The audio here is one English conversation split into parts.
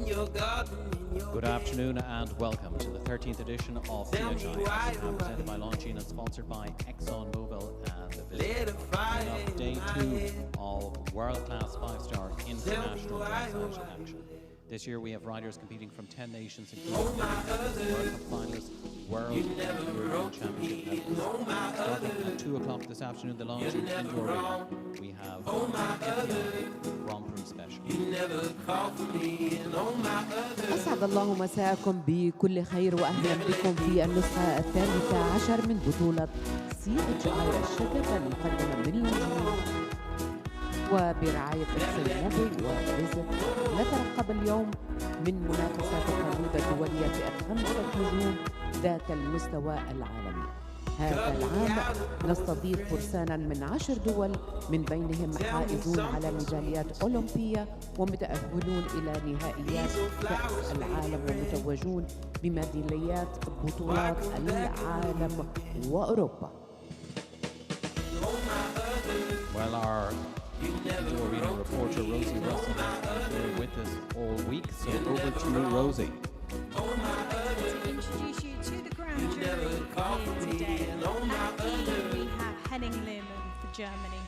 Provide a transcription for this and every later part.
Good afternoon and welcome to the 13th edition of CDI5, presented by Longines and sponsored by ExxonMobil and Veterinary. Day 2 of world-class 5-star international dressage action. This year we have riders competing from 10 nations, including World Cup finalists, World and European Championship medalists. Starting at 2 o'clock this afternoon, the Longines Indoor Arena, we have Grand Prix Special. أسعد الله مساءكم بكل خير وأهلا بكم في النسخة 13 من بطولة CDI الشقب المقدمة من لونجين وبرعاية ExxonMobil وفيزيت. نترقب اليوم من منافسات الخريطة الدولية في 5 نجوم ذات المستوى العالمي. هذا العام نستضيف فرسانا من 10 دول، من بينهم حائزون على ميداليات أولمبية ومتأهلون إلى نهائيات كأس العالم ومتوجون بميداليات بطولات العالم وأوروبا. Well, our arena reporter Rosie Russell has been with us all week, so over to Rosie. To introduce you to the grand jury here today. At E, we have Henning Lehmann for Germany.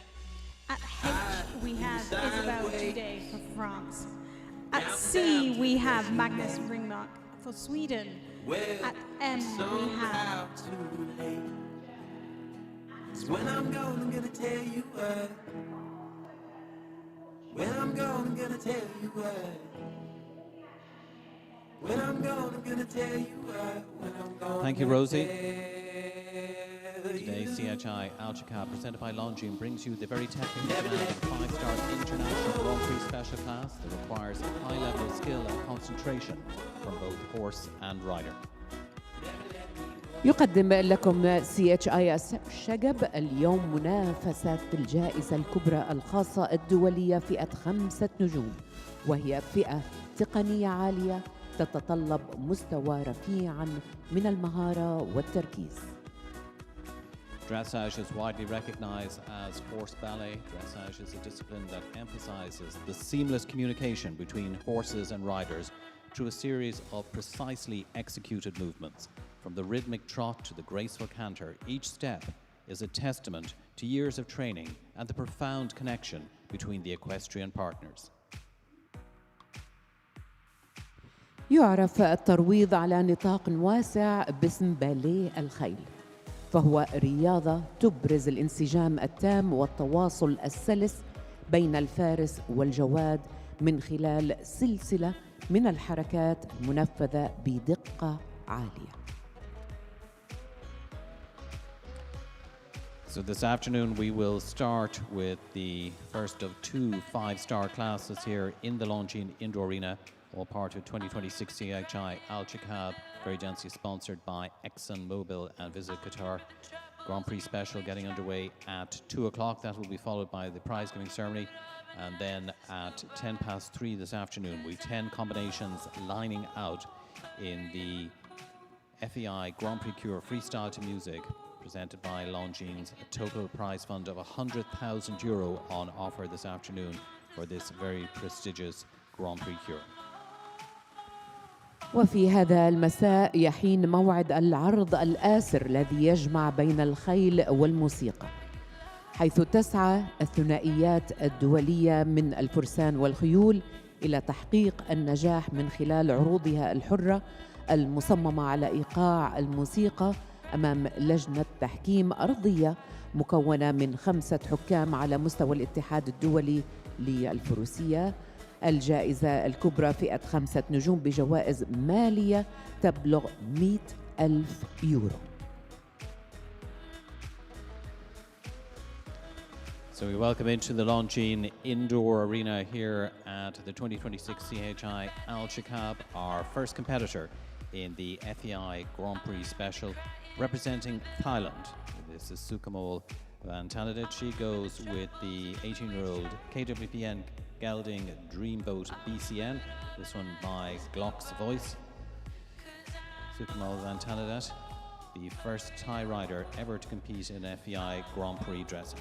At H, we have Isabelle Jude for France. At C, we have Magnus Ringmark for Sweden. At M, we have... When I'm gone, I'm gonna tell you what. When I'm gone, I'm gonna tell you what. When I'm gone, I'm gonna tell you what. When I'm gone. Thank you, Rosie. Today, CHI Alshaqab, presented by Longines, brings you the very technically demanding 5-star international Grand Prix special class that requires a high level of skill and concentration from both horse and rider. يقدم لكم CHI الشقب اليوم منافسة الجائزة الكبرى الخاصة الدولية فئة 5 نجوم، وهي فئة تقنية عالية تتطلب مستوى رفيعا من المهارة والتركيز. Dressage is widely recognized as horse ballet. Dressage is a discipline that emphasizes the seamless communication between horses and riders through a series of precisely executed movements. From the rhythmic trot to the graceful canter, each step is a testament to years of training and the profound connection between the equestrian partners. يعرف الترويض على نطاق واسع باسم باليه الخيل، فهو رياضة تبرز الانسجام التام والتواصل السلس بين الفارس والجواد من خلال سلسلة من الحركات المنفذة بدقة عالية. So this afternoon we will start with the first of 2 5-star classes here in the Longines Indoor Arena, all part of 2026 CHI Alshaqab, very densely sponsored by ExxonMobil and Visit Qatar. Grand Prix Special getting underway at 2 o'clock. That will be followed by the prize giving ceremony. And then at 3:10 this afternoon, we 10 combinations lining out in the FEI Grand Prix Freestyle to Music, presented by Longines, a total prize fund of €100,000 on offer this afternoon for this very prestigious Grand Prix Cure. وفي هذا المساء يحين موعد العرض الآسر الذي يجمع بين الخيل والموسيقى، حيث تسعى الثنائيات الدولية من الفرسان والخيول إلى تحقيق النجاح من خلال عروضها الحرة المصممة على إيقاع الموسيقى أمام لجنة تحكيم أرضية مكونة من 5 حكام على مستوى الاتحاد الدولي للفروسية. الجائزة الكبرى فئة 5 نجوم بجوائز مالية تبلغ €100,000. So we welcome into the Longines Indoor Arena here at the 2026 CHI Alshaqab, our first competitor in the FEI Grand Prix Special, representing Thailand. This is Sukamol Van Tanadet. She goes with the 18-year-old KWPN gelding Dreamboat BCN, this one by Glock's Voice. Sukamol Van Tanadet, the first Thai rider ever to compete in FEI Grand Prix dressing.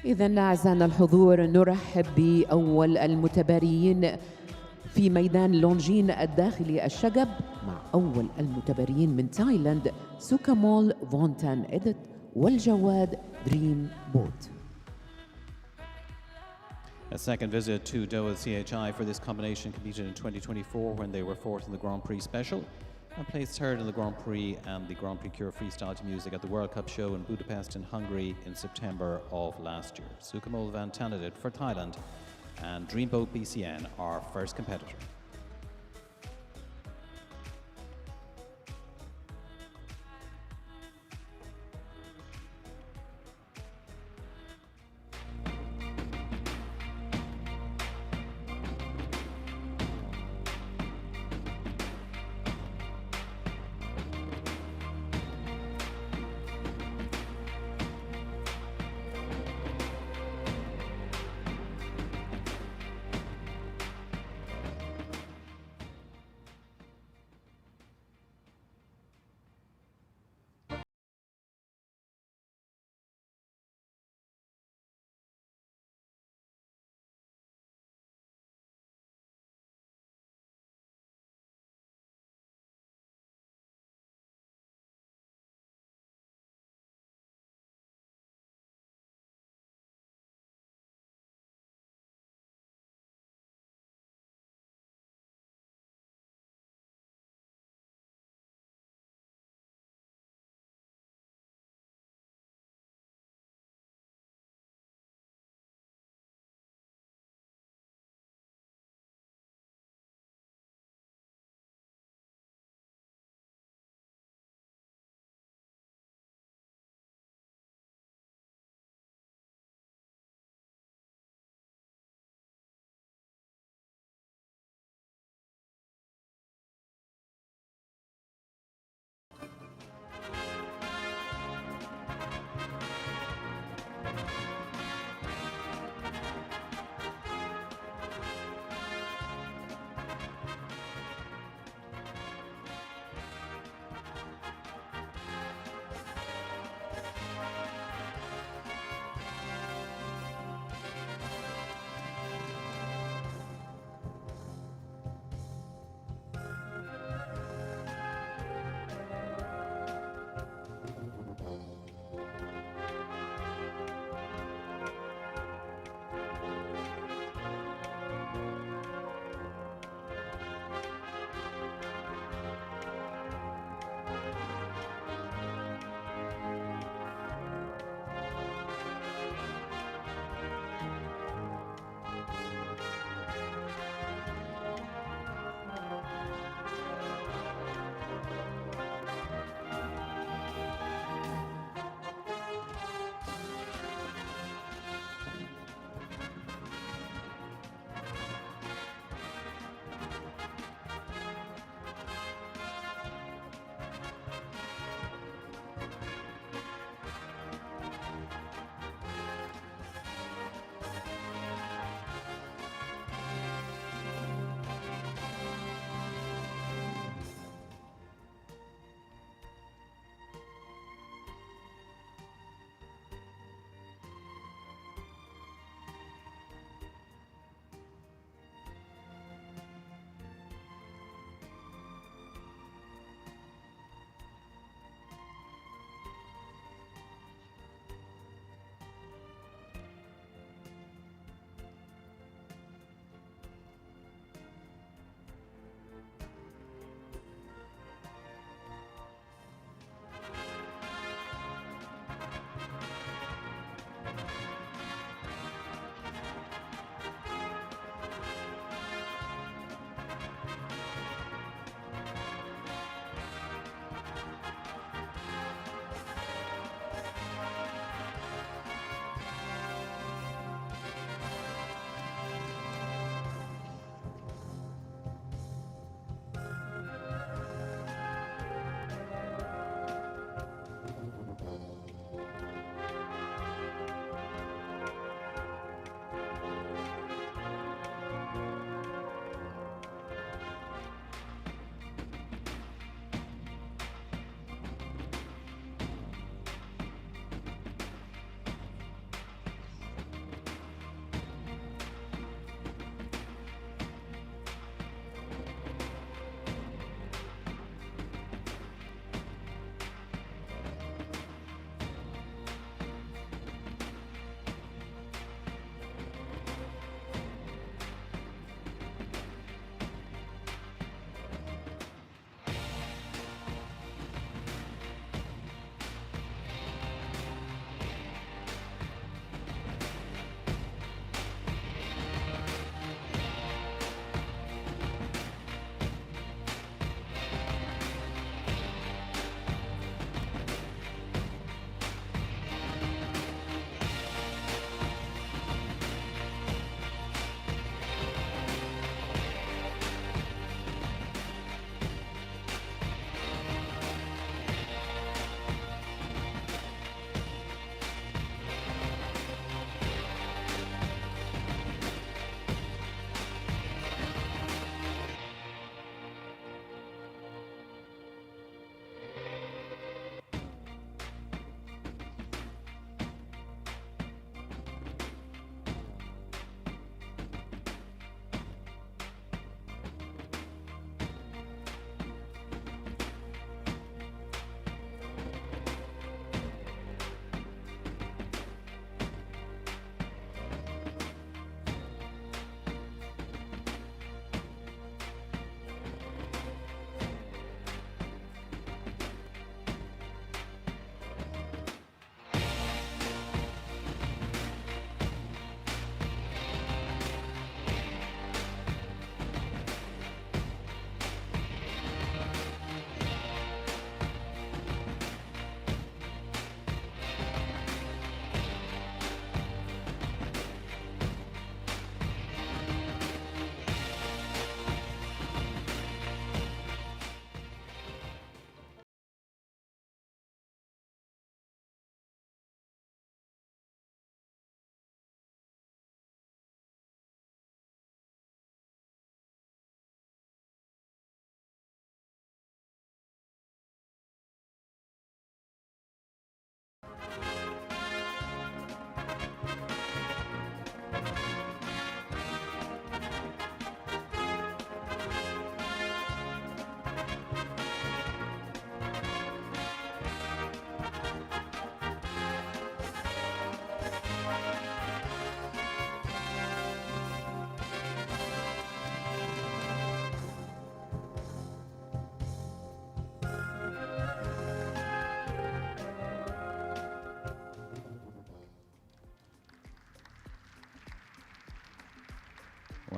إذن أعزائنا الحضور، نرحب بأول المتباريين في ميدان لونجين الداخلي الشقب مع أول المتبريين من تايلاند سوكامول فونتان إدت والجواد دريم بوت. A second visit to Doha CHI for this combination competed in 2024 when they were fourth in the Grand Prix Special and placed third in the Grand Prix and the Grand Prix Cure Freestyle to Music at the World Cup show in Budapest in Hungary in September of last year. Sukamol Van Tanadit for Thailand and Dreamboat BCN our first competitor.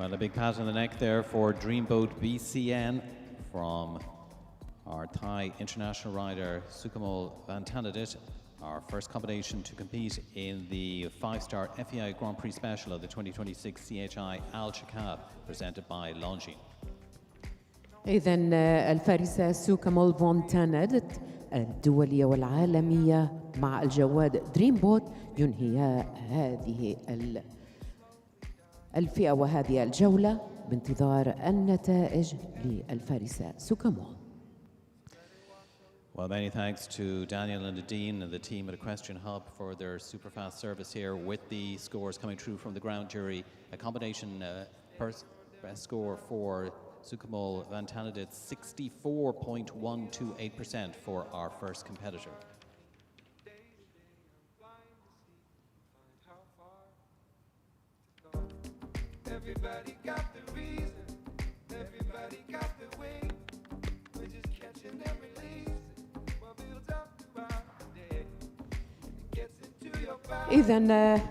Well, a big pat on the neck there for Dreamboat BCN from our Thai international rider Sukamal Vantanadit, our first combination to compete in the 5-star FEI Grand Prix Special of the 2026 CHI Alshaqab presented by Longines. إذن الفارسة سوكامول فونتانادت الدولية والعالمية مع الجواد دريم بوت ينهيا هذه الفئة وهذه الجولة بانتظار النتائج للفارسة سوكامول. Well, many thanks to Daniel and Nadine and the team at Equestrian Hub for their super fast service here with the scores coming through from the ground jury. A combination best score for Sukamal Vantanadit, 64.128% for our first competitor. Everybody got the reason, everybody got the way. We're just catching and releasing what builds up throughout the day. It gets into your body. إذن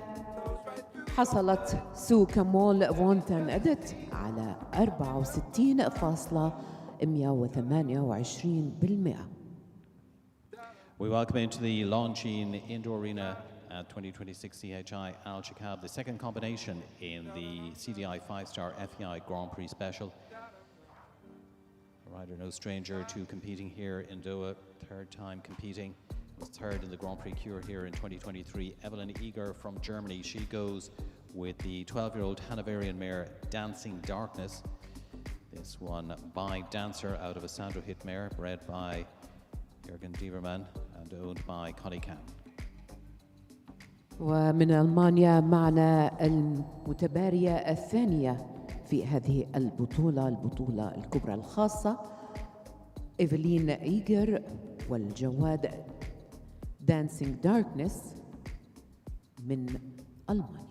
حصلت سوكامول فونتانادت على 64.128%. We welcome into the Longines Indoor Arena at 2026 CHI Alshaqab, the second combination in the CDI 5-star FEI Grand Prix Special. A rider no stranger to competing here in Doha, third time competing. Was third in the Grand Prix Cure here in 2023. Evelyn Eager from Germany, she goes with the 12-year-old Hanoverian mare Dancing Darkness. This one by Dancer out of a Sandro Hit mare, bred by Jürgen Dievermann and owned by Connie Cam. ومن ألمانيا معنا المتبارية الثانية في هذه البطولة الكبرى الخاصة إيفلين إيجر والجواد Dancing Darkness من ألمانيا.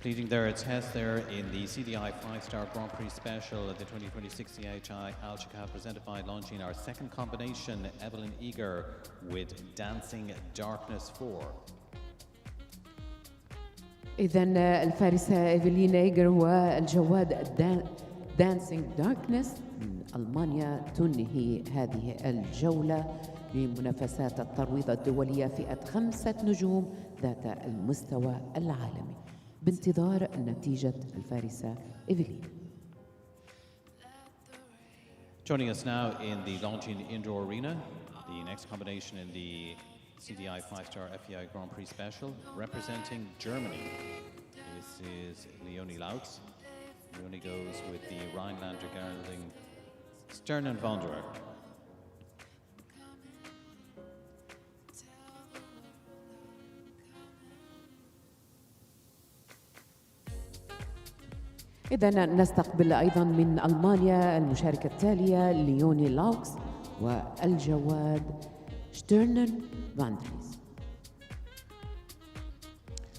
Completing their test there in the CDI 5-star Grand Prix Special at the 2026 CHI Alshaqab, presented by Longines. Our second combination, Evelyn Eager with Dancing Darkness 4. إذا الفارسة إيفلين إيجر والجواد دانسينج داركنس من ألمانيا تنهي هذه الجولة لمنافسات الترويض الدولية فئة 5 نجوم ذات المستوى العالمي بانتظار نتيجة الفارسة إيفلين. Joining us now in the Longines Indoor Arena, the next combination in the CDI 5-star FEI Grand Prix Special, representing Germany. This is Leonie Lautz. Leonie goes with the Rhinelander gelding Sternenwanderer. إذا نستقبل أيضا من ألمانيا المشاركة التالية ليوني لاوكس والجواد شتيرنن فاندريس.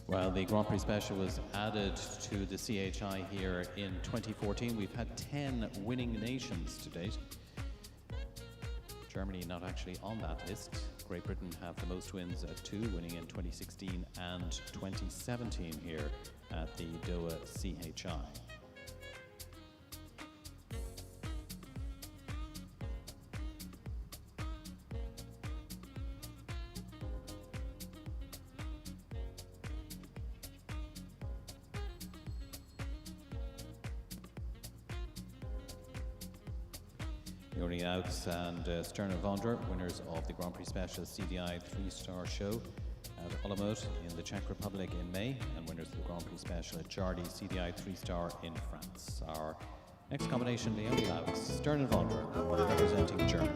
Well, the Grand Prix Special was added to the CHI here in 2014. We've had 10 winning nations to date. Germany not actually on that list. Great Britain have the most wins at 2, winning in 2016 and 2017 here at the Doha CHI. Leonie Lautz and Sternenwanderer, winners of the Grand Prix Special CDI 3-star show at Olomouc in the Czech Republic in May, and winners of the Grand Prix Special at Jardy CDI 3-star in France. Our next combination, Leonie Lautz, Sternenwanderer, representing Germany.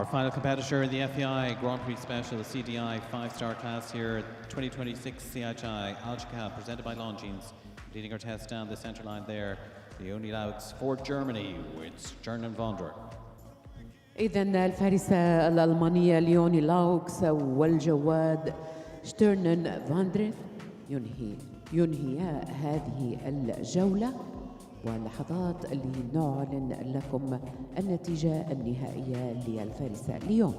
Our final competitor in the FEI Grand Prix Special, the CDI 5-star class here, 2026 CHI Alshaqab, presented by Longines. Leading our test down the centre line there, Leonie Laux for Germany with Sternen Vondra. إذن الفارسة الألمانية ليوني لاوكس والجواد شتيرنن فاندريف ينهيا هذه الجولة، ولحظات لنعلن لكم النتيجة النهائية للفارسة ليون.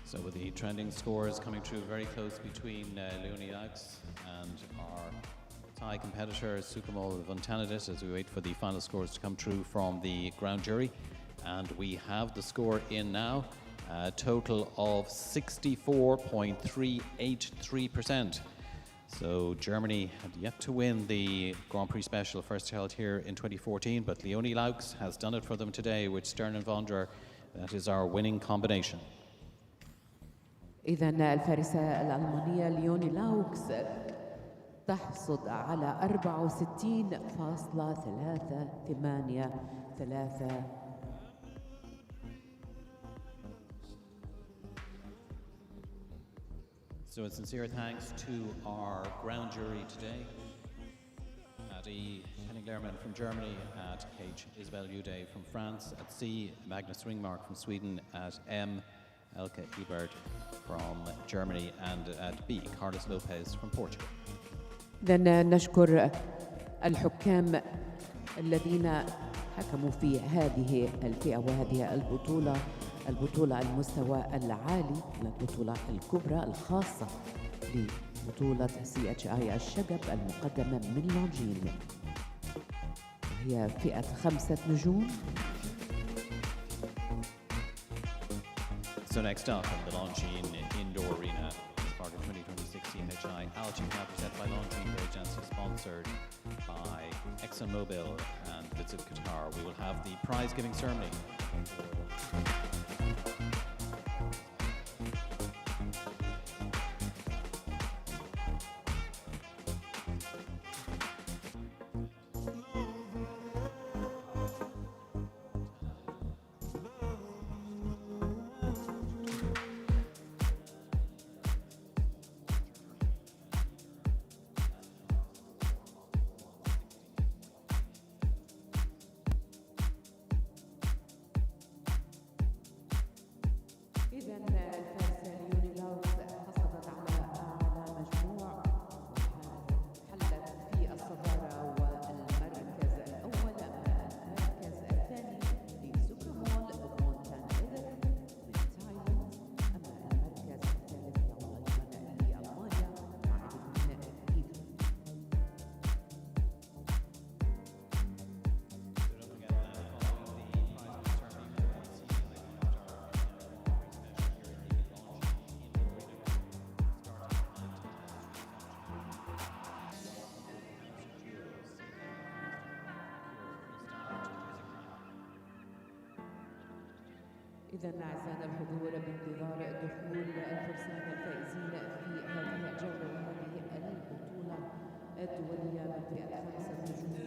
So with the trending scores coming through very close between Leonie Laux and our Thai competitor Sukamol Vontanidis as we wait for the final scores to come through from the ground jury. And we have the score in now, a total of 64.383%. So Germany had yet to win the Grand Prix Special first held here in 2014, but Leonie Laux has done it for them today with Sternen Vondra. That is our winning combination. إذن الفارسة الألمانية ليوني لاوكس تحصد على 64.383. So a sincere thanks to our ground jury today, at E. Henning Lehrmann from Germany, at H. Isabelle Uday from France, at C. Magnus Ringmark from Sweden, at M. Elke Ebert from Germany, and at B. Carlos Lopez from Portugal. إذن نشكر الحكام الذين حكموا في هذه الفئة وهذه البطولة المستوى العالي، البطولة الكبرى الخاصة ببطولة CHI الشقب المقدمة من لونجين، هي فئة 5 نجوم. So next up in the Longines Indoor Arena, as part of 2026 CHI Alshaqab, presented by Longines, very generously sponsored by ExxonMobil and Visit Qatar. We will have the prize-giving ceremony. إذا أعزائنا الحضور بانتظار دخول الفرسان الفائزين في هذه الجولة وهذه البطولة الدولية من فئة 5 نجوم.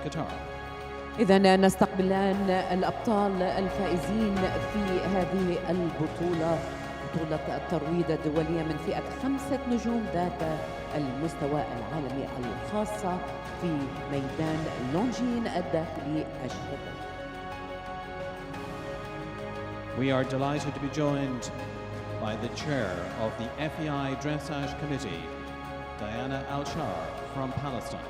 Qatar. إذا نستقبل الآن الأبطال الفائزين في هذه البطولة، بطولة الترويض الدولية من فئة 5 نجوم ذات المستوى العالمي الخاصة في ميدان لونجين الداخلي الشرقي. We are delighted to be joined by the chair of the FEI Dressage Committee, Diana Alshaqab from Palestine.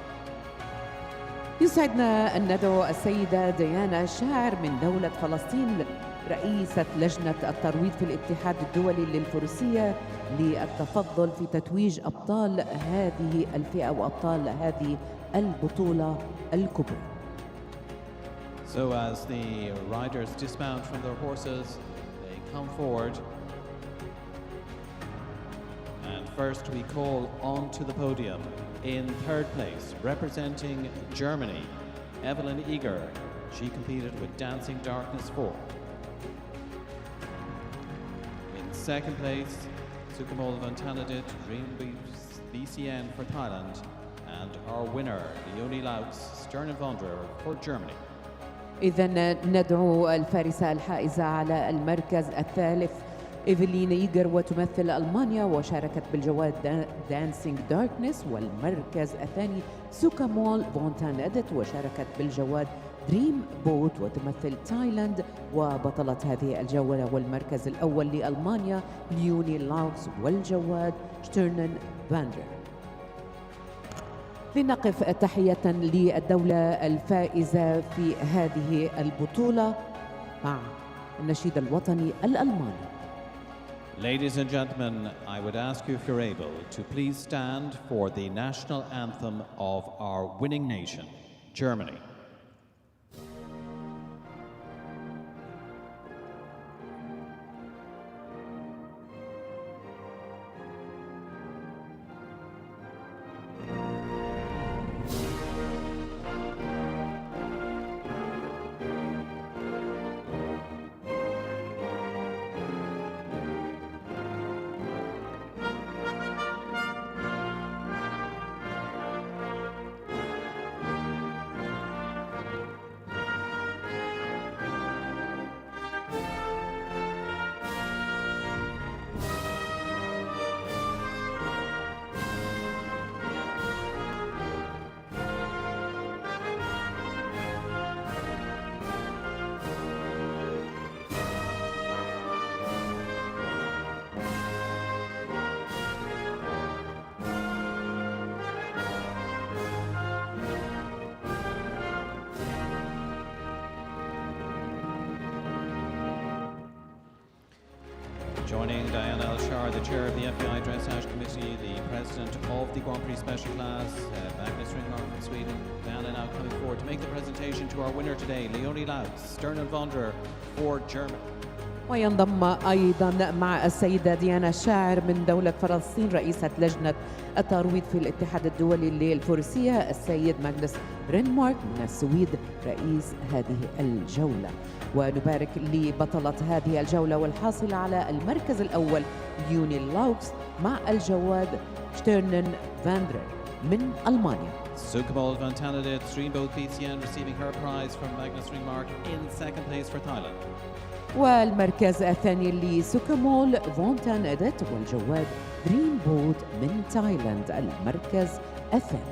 يسعدنا أن ندعو السيدة ديانا شاعر من دولة فلسطين رئيسة لجنة الترويض في الاتحاد الدولي للفروسية للتفضل في تتويج أبطال هذه الفئة وأبطال هذه البطولة الكبرى. So as the riders dismount from their horses, they come forward. And first we call onto the podium in third place, representing Germany, Evelyn Eger. She competed with Dancing Darkness 4. In second place, Sukamol Vantanadit, Dream BCN for Thailand. And our winner, Leonie Laux, Stern Wanderer for Germany. إذن ندعو الفارسة الحائزة على المركز الثالث إيفلين إيجر وتمثل ألمانيا وشاركت بالجواد دانسينج داركنس، والمركز الثاني سوكامول فونتان إديت وشاركت بالجواد دريم بوت وتمثل تايلاند، وبطلة هذه الجولة والمركز الأول لألمانيا ليوني لاوكس والجواد شتيرنن فاندر. لنقف تحية للدولة الفائزة في هذه البطولة مع النشيد الوطني الألماني. Ladies and gentlemen, I would ask you if you're able to please stand for the national anthem of our winning nation, Germany. Joining Diana Alshaqab, the chair of the FEI Dressage Committee, the president of the Grand Prix Special Class, Magnus Ringmark from Sweden. Diana now coming forward to make the presentation to our winner today, Leonie Laux, Stern Wanderer for Germany. وينضم أيضا مع السيدة ديانا شاعر من دولة فلسطين رئيسة لجنة الترويض في الاتحاد الدولي للفروسية السيد ماغنس رينمارك من السويد رئيس هذه الجولة. ونبارك لبطلة هذه الجولة والحاصلة على المركز الأول يوني لاوكس مع الجواد شتيرنن فاندر من ألمانيا. Sukamol Vantanadit, Streamboat BCN receiving her prize from Magnus Ringmark in second place for Thailand. والمركز الثاني لسوكامول فونتان إديت والجواد دريم بوت من تايلاند المركز الثاني.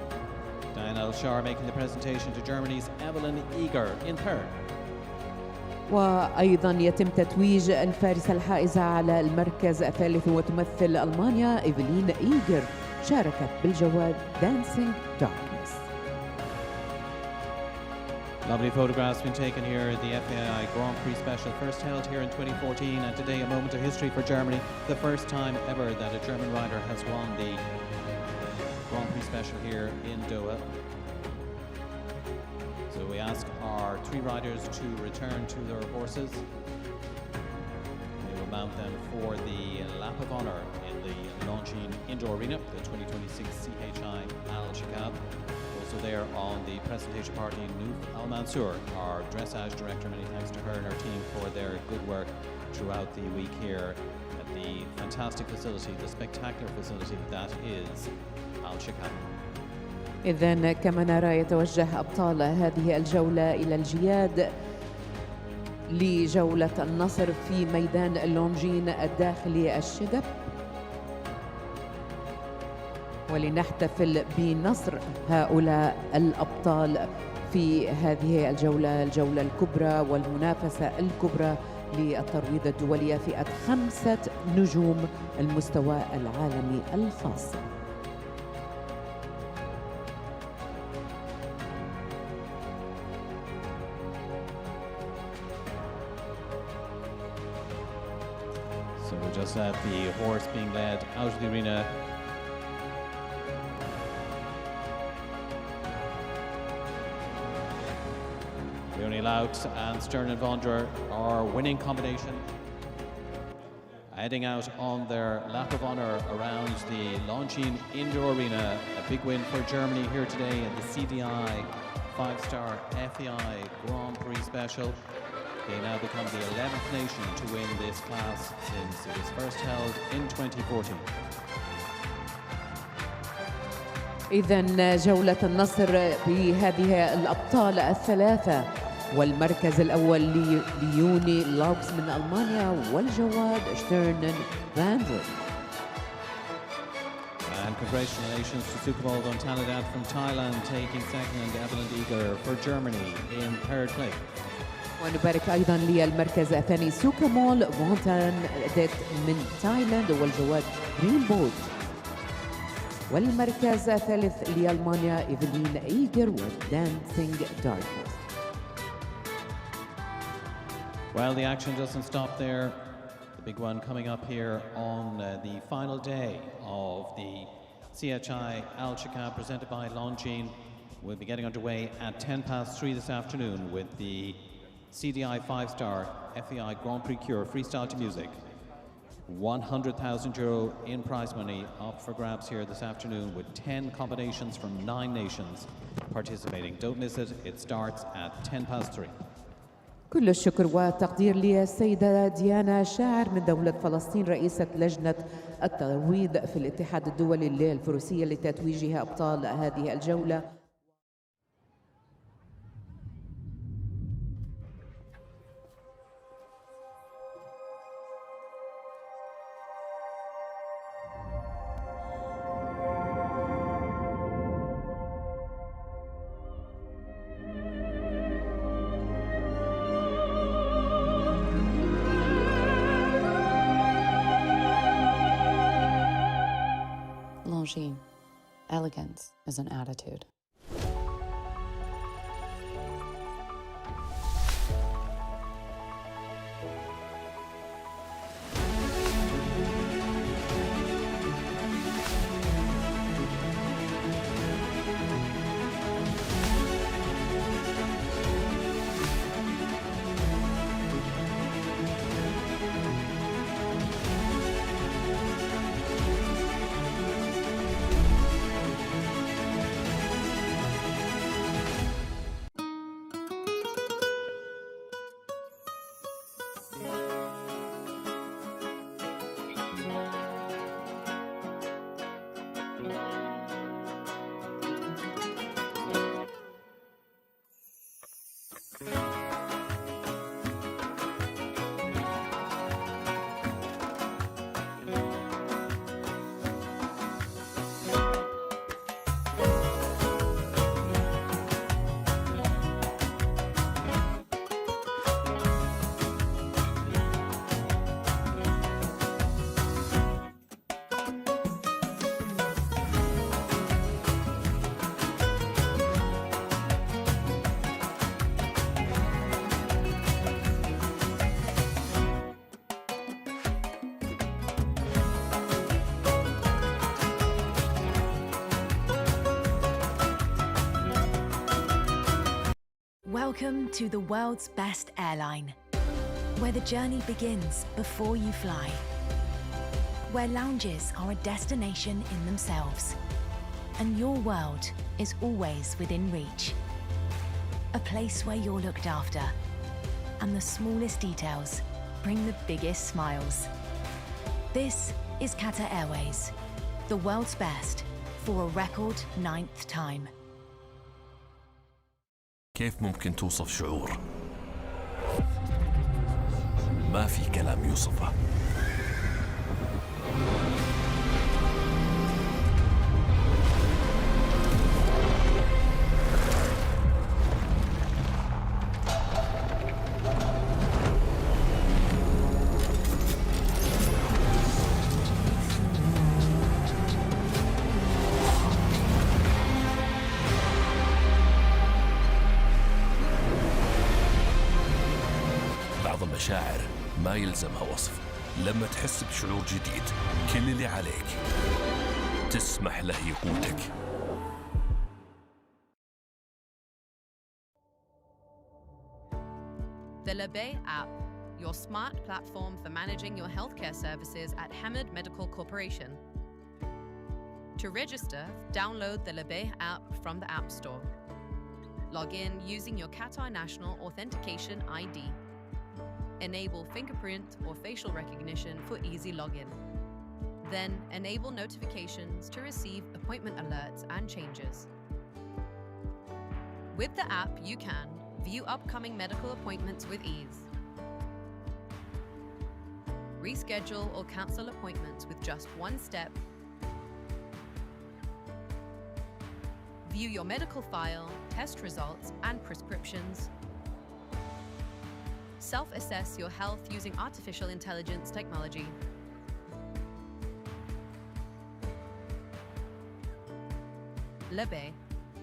Diana Alshaqab making the presentation to Germany's Evelyn Eger in third. وأيضا يتم تتويج الفارسة الحائزة على المركز الثالث وتمثل ألمانيا إيفلين إيجر شاركت بالجواد دانسينج داركنس. Lovely photographs been taken here at the FAI Grand Prix Special, first held here in 2014, and today a moment of history for Germany, the first time ever that a German rider has won the Grand Prix Special here in Doha. So we ask our three riders to return to their horses. They will mount them for the lap of honour in the Longines Indoor Arena, the 2026 CHI Alshaqab. Also there on the presentation party, Nouf Al Mansour, our dressage director. Many thanks to her and her team for their good work throughout the week here at the fantastic facility, the spectacular facility that is Alshaqab. إذن كما نرى يتوجه أبطال هذه الجولة إلى الجياد لجولة النصر في ميدان اللونجين الداخلي الشقب، ولنحتفل بنصر هؤلاء الأبطال في هذه الجولة الكبرى والمنافسة الكبرى للترويض الدولية فئة 5 نجوم المستوى العالمي الخاص. So we're just at the horse being led out of the arena. Leonie Laut and Stern and Vondra are winning combination. Heading out on their lap of honor around the Longines Indoor Arena. A big win for Germany here today at the CDI 5-star FEI Grand Prix Special. They now become the 11th nation to win this class since it was first held in 2014. إذن جولة النصر بهذه الأبطال الثلاثة، والمركز الأول ليوني لوكس من ألمانيا والجواد شتيرنن فاندر. And congratulations to Sukhmal Vontanadad from Thailand taking second, Evelyn Eager for Germany in third place. ونبارك أيضا للمركز الثاني سوكامول فونتانادات من تايلاند والجواد بريمبوت، والمركز الثالث لألمانيا إيفلين إيجر ودانسينج دارك. Well, the action doesn't stop there. The big one coming up here on the final day of the CHI Alshaqab presented by Longines will be getting underway at 3:10 this afternoon with the CDI 5-star FEI Grand Prix Cure Freestyle to Music. €100,000 in prize money up for grabs here this afternoon with 10 combinations from 9 nations participating. Don't miss it. It starts at 3:10. كل الشكر والتقدير للسيدة ديانا شاعر من دولة فلسطين رئيسة لجنة الترويض في الاتحاد الدولي للفروسية لتتويجها أبطال هذه الجولة. Longines, elegance is an attitude. Welcome to the world's best airline, where the journey begins before you fly, where lounges are a destination in themselves, and your world is always within reach. A place where you're looked after, and the smallest details bring the biggest smiles. This is Qatar Airways, the world's best, for a record 9th time. كيف ممكن توصف شعور؟ ما في كلام يوصفه. مشاعر ما يلزمها وصف. لما تحس بشعور جديد كل اللي عليك تسمح له يقودك. The Labay app, your smart platform for managing your healthcare services at Hamad Medical Corporation. To register, download the Labay app from the App Store. Log in using your Qatar National Authentication ID. Enable fingerprint or facial recognition for easy login. Then enable notifications to receive appointment alerts and changes. With the app, you can view upcoming medical appointments with ease, reschedule or cancel appointments with just one step, view your medical file, test results, and prescriptions, self-assess your health using artificial intelligence technology. Labay,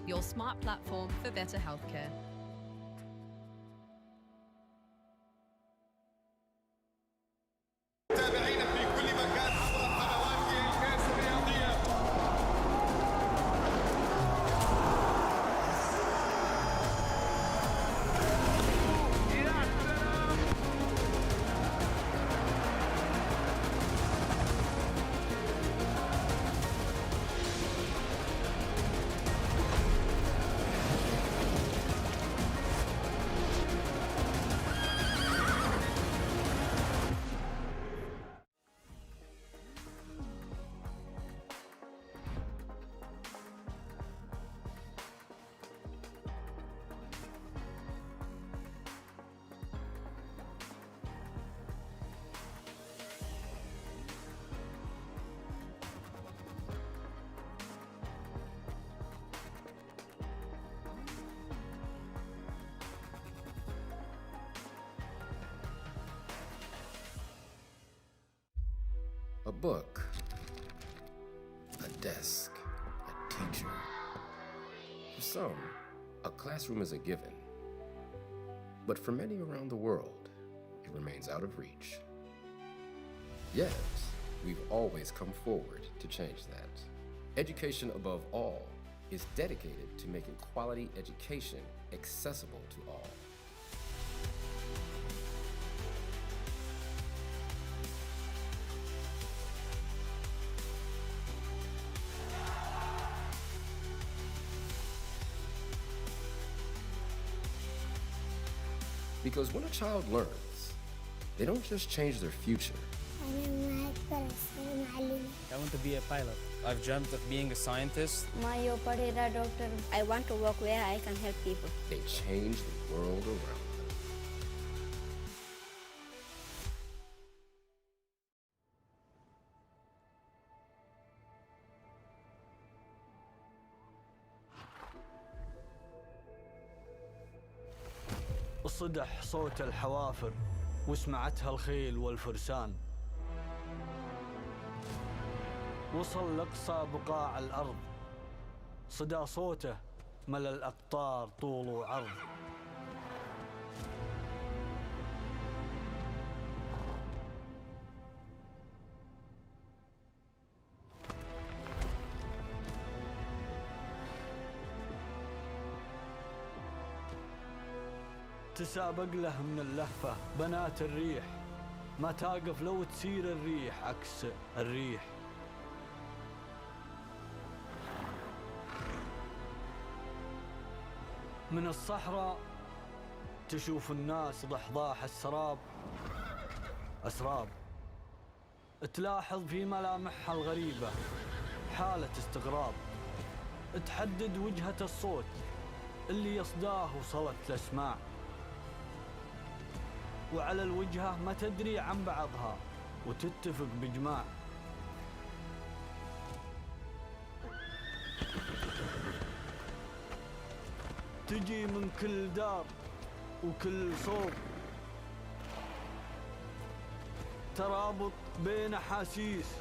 your smart platform for better healthcare. A book, a desk, a teacher. For some, a classroom is a given. But for many around the world, it remains out of reach. Yet, we've always come forward to change that. Education above all is dedicated to making quality education accessible to all. Because when a child learns, they don't just change their future. I want to be a pilot. I've dreamt of being a scientist. Doctor. I want to work where I can help people. They change the world around them. صدح صوت الحوافر وسمعتها الخيل والفرسان. وصل لأقصى بقاع الأرض، صدى صوته ملا الأقطار طول وعرض. تسابق له من اللهفة بنات الريح، ما تقف لو تسير الريح عكس الريح. من الصحراء تشوف الناس ضحضاح السراب أسراب، تلاحظ في ملامحها الغريبة حالة استغراب. تحدد وجهة الصوت اللي يصداه وصلت الأسماع، وعلى الوجهة ما تدري عن بعضها وتتفق بإجماع. تجي من كل دار وكل صوب، ترابط بين أحاسيس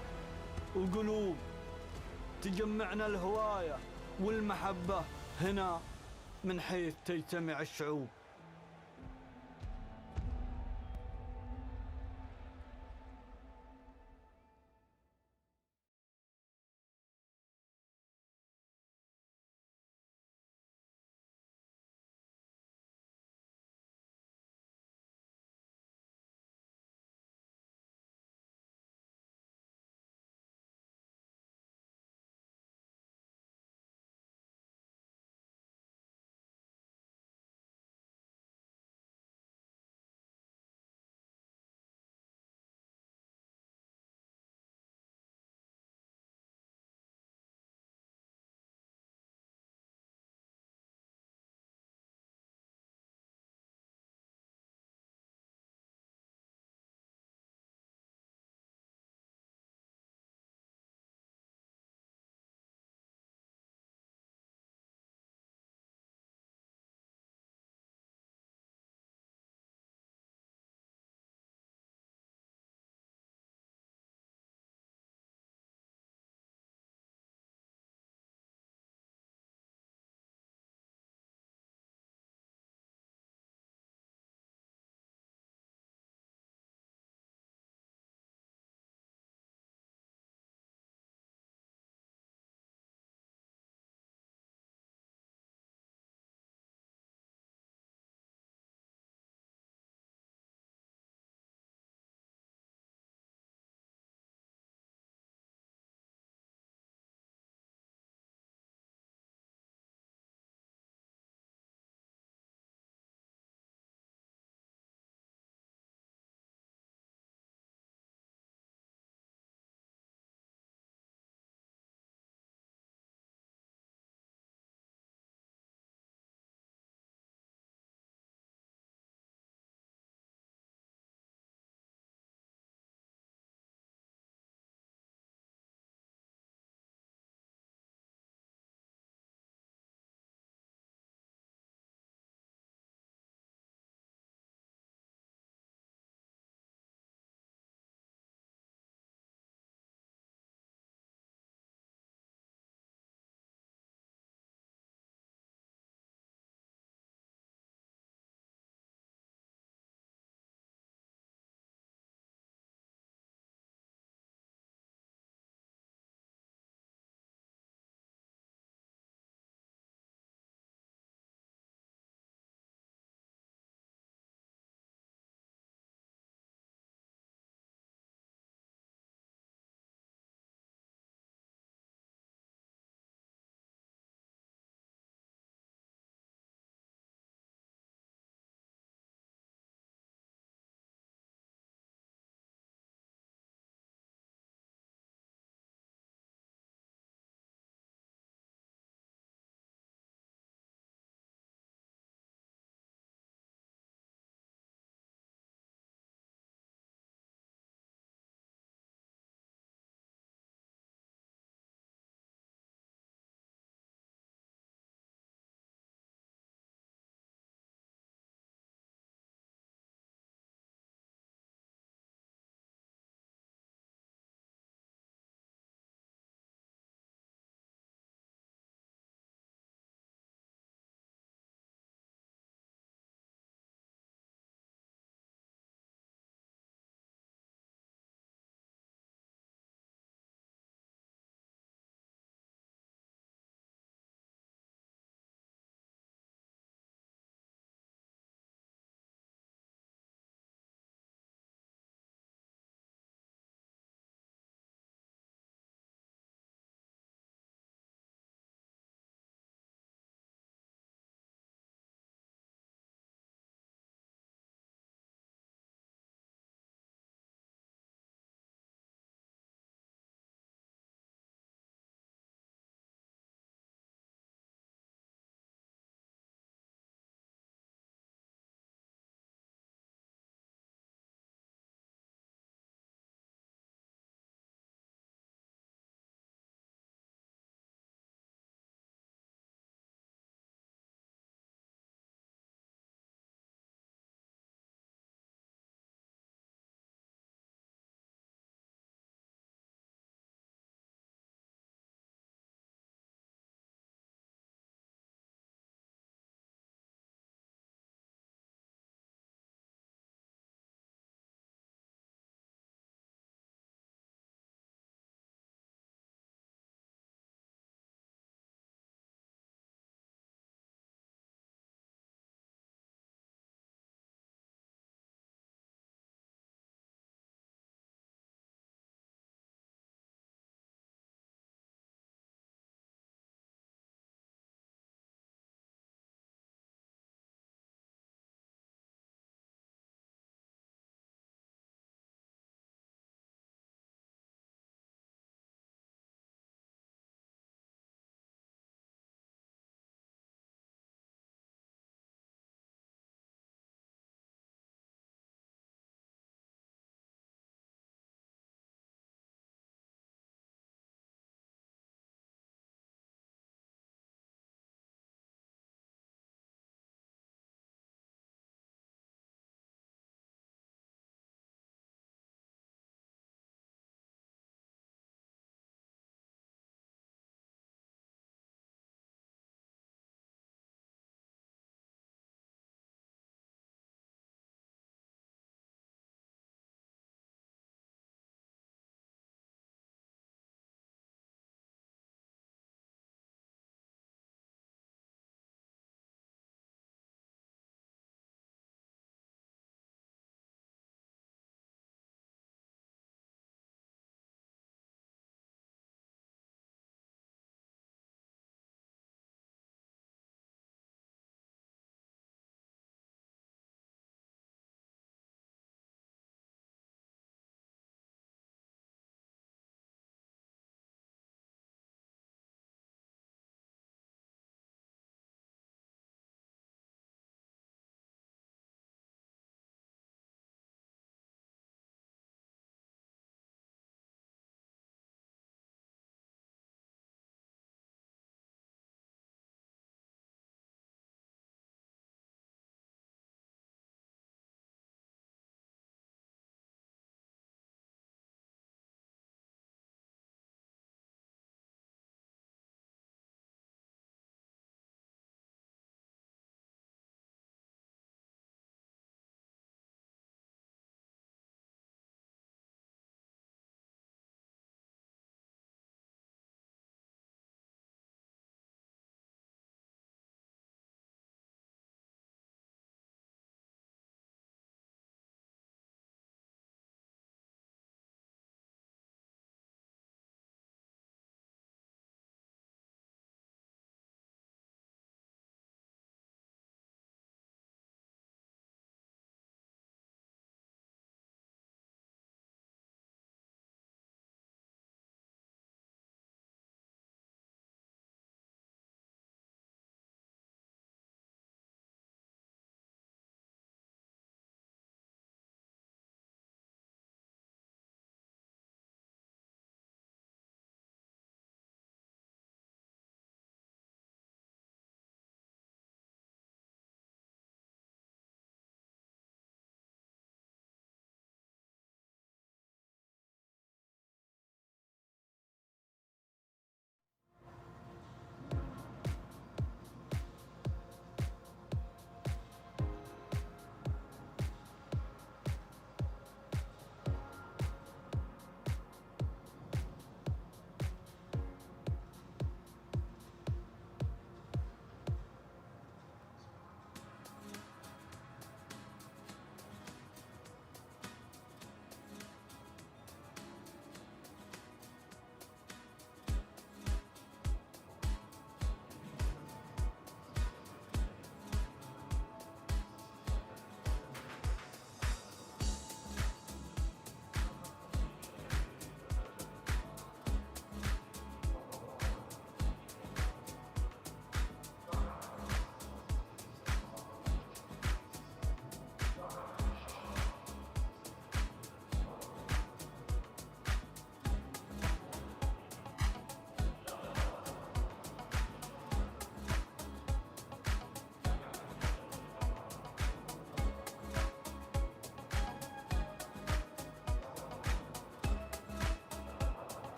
وقلوب، تجمعنا الهواية والمحبة هنا من حيث تجتمع الشعوب.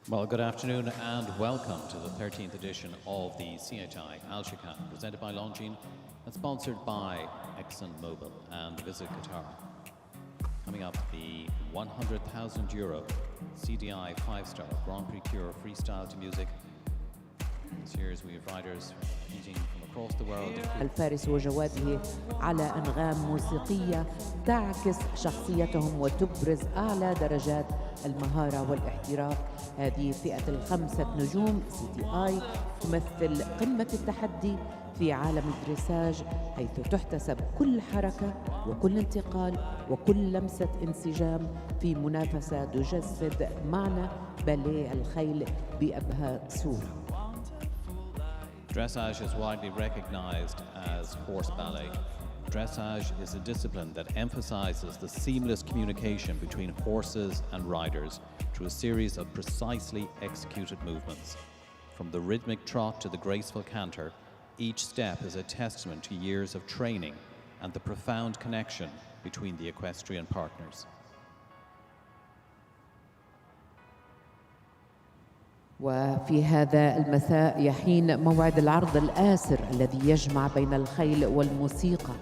Well, good afternoon and welcome to the 13th edition of the CHI Alshaqab, presented by Longines and sponsored by ExxonMobil and Visit Qatar. Coming up, the €100,000 CDI 5-star Grand Prix Cure Freestyle to Music. This year's we have riders competing from across the world. الفارس وجواده على أنغام موسيقية تعكس شخصيتهم وتبرز أعلى درجات المهارة والاحتراف. هذه فئة ال5 نجوم CDI تمثل قمة التحدي في عالم الدريساج، حيث تحتسب كل حركة وكل انتقال وكل لمسة انسجام في منافسة تجسد معنى باليه الخيل بأبهى صورة. Dressage is widely recognized as horse ballet. Dressage is a discipline that emphasizes the seamless communication between horses and riders through a series of precisely executed movements. From the rhythmic trot to the graceful canter, each step is a testament to years of training and the profound connection between the equestrian partners. وفي هذا المساء يحين موعد العرض الآسر الذي يجمع بين الخيل والموسيقى،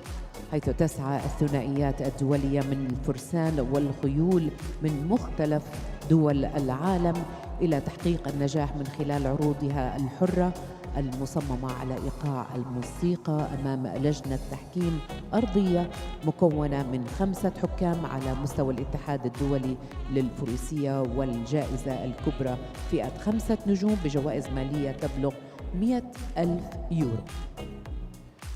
حيث تسعى الثنائيات الدولية من الفرسان والخيول من مختلف دول العالم إلى تحقيق النجاح من خلال عروضها الحرة المصممة على إيقاع الموسيقى أمام لجنة تحكيم أرضية مكونة من 5 حكام على مستوى الاتحاد الدولي للفروسية، والجائزة الكبرى فئة 5 نجوم بجوائز مالية تبلغ €100,000.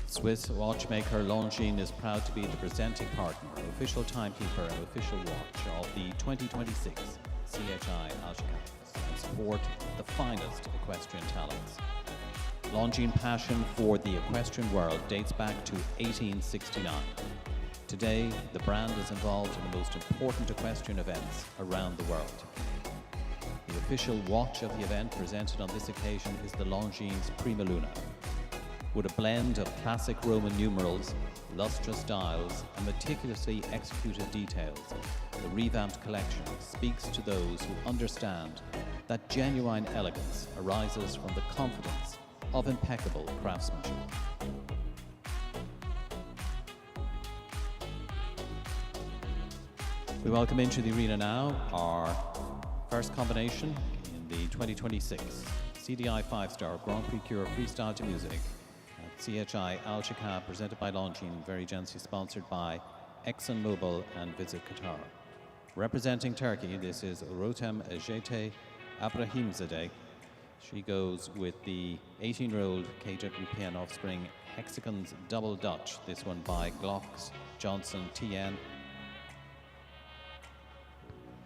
Swiss watchmaker Longines is proud to be the presenting partner, official timekeeper and official watch of the 2026 CHI Alshaqab and support the finest equestrian talents. Longines' passion for the equestrian world dates back to 1869. Today, the brand is involved in the most important equestrian events around the world. The official watch of the event presented on this occasion is the Longines Prima Luna. With a blend of classic Roman numerals, lustrous dials, and meticulously executed details, the revamped collection speaks to those who understand that genuine elegance arises from the confidence of impeccable craftsmanship. We welcome into the arena now our first combination in the 2026 CDI 5-star Grand Prix Cure Freestyle to Music at CHI Alshaqab, presented by Longines, very generously sponsored by ExxonMobil and Visit Qatar. Representing Turkey, this is Rotem Ejete Abrahimzadeh. She goes with the 18-year-old KWPN offspring Hexagon's Double Dutch, this one by Glocks Johnson TN.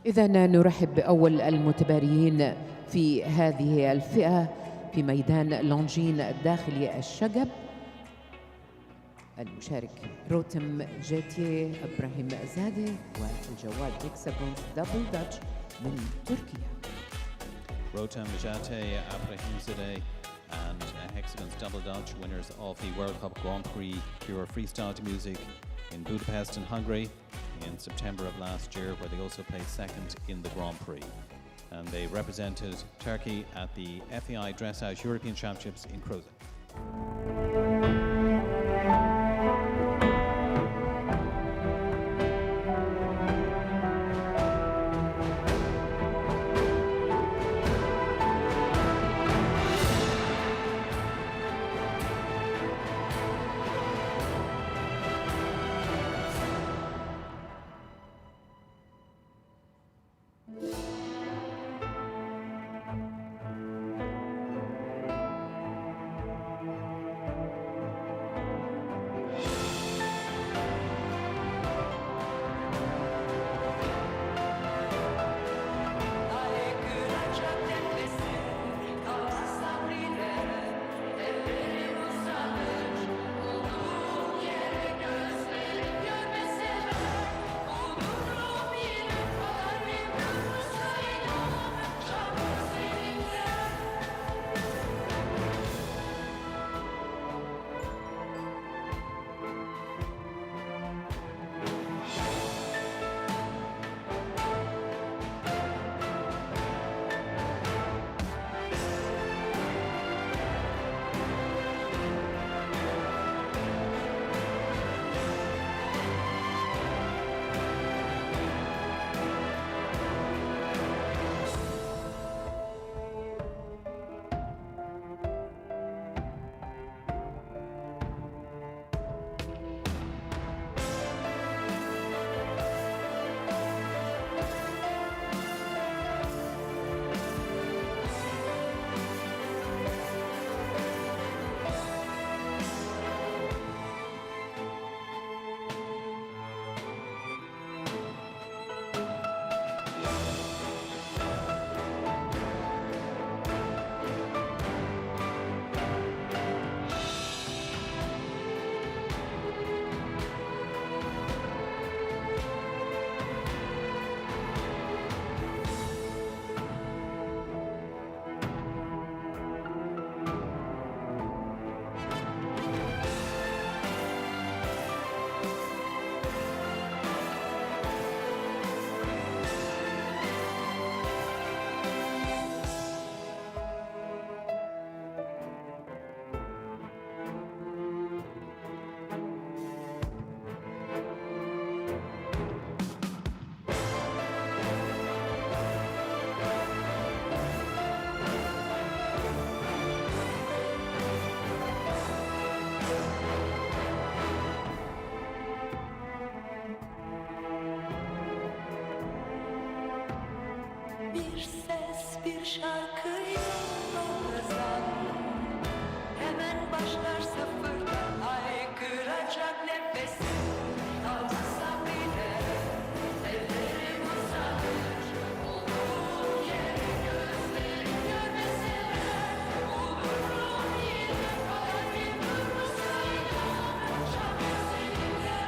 إذا نرحب بأول المتباريين في هذه الفئة في ميدان لونجين الداخلي الشقب، المشارك روتم جيتي إبراهيم زادي والجواد هيكساغونز دبل داتش من تركيا. Rotem Ejete Abrahimzadeh and Hexagon's Double Dutch, winners of the World Cup Grand Prix Cure Freestyle to Music in Budapest in Hungary in September of last year, where they also placed second in the Grand Prix. And they represented Turkey at the FEI Dressage European Championships in Croatia. şarkıyı yazan hemen başlar sıfırdan haykıracak nefesim kalmasa bile ellerim uzanır olduğum yere gözlerim görmeseler bulurum yine kalbim durursa inanacağım seninle.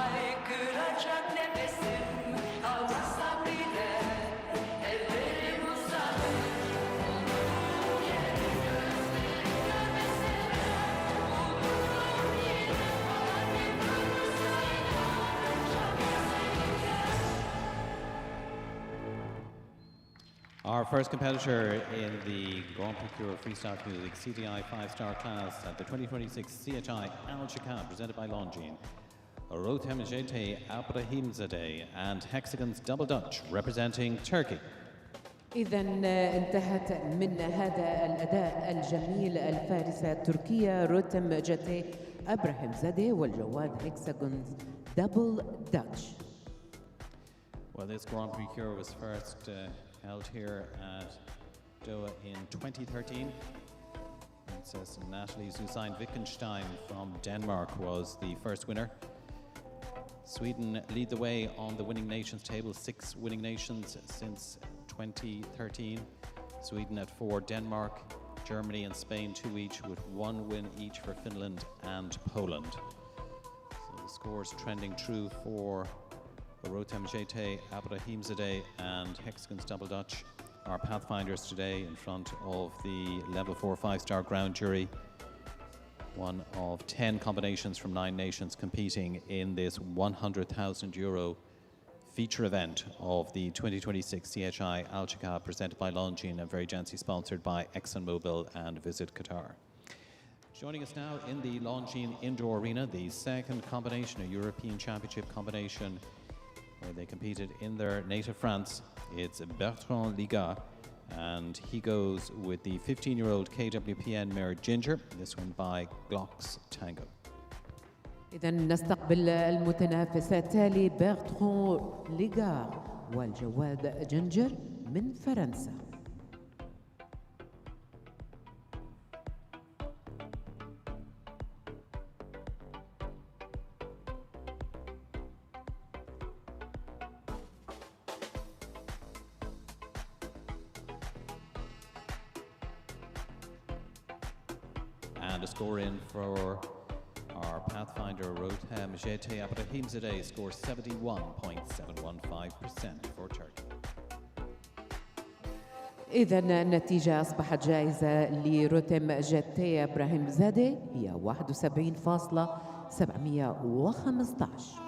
Haykıracak nefesim kalmasa bile ellerim uzanır olduğum yere gözlerim görmeseler bulurum yine kalbim durursa inanacağım seninle. Our first competitor in the Grand Prix Freestyle Music CDI 5-star class at the 2026 CHI Alshaqab presented by Longines, Rotem Jete Abrahimzadeh and Hexagon's Double Dutch representing Turkey. إذا انتهت من هذا الأداء الجميل الفارسة التركية روتم جتي أبراهيم زادي والجواد هكساغونز دبل داتش. Well, this Grand Prix was first held here at Doha in 2013. Princess Natalie Susanne Wittgenstein from Denmark was the first winner. Sweden lead the way on the winning nations table, 6 winning nations since 2013. Sweden at 4, Denmark, Germany and Spain 2 each, with 1 win each for Finland and Poland. So the scores trending true for Rotem Jete Abrahimzadeh and Hexagon's Double Dutch. Our pathfinders today in front of the level 4 5-star ground jury. One of 10 combinations from 9 nations competing in this €100,000 feature event of the 2026 CHI Alshaqab presented by Longines and very gently sponsored by ExxonMobil and Visit Qatar. Joining us now in the Longines Indoor Arena, the second combination, a European Championship combination where they competed in their native France. It's Bertrand Liga, and he goes with the 15-year-old KWPN mare Ginger, this one by Glocks Tango. إذا نستقبل المتنافس التالي بيرترون ليغار والجواد جنجر من فرنسا. And a score in for our Pathfinder Rotem GT Abdelrahim Zadeh scores 71.715% for Turkey. إذا النتيجة أصبحت جائزة لرتم جتي إبراهيم زادي هي 71.715.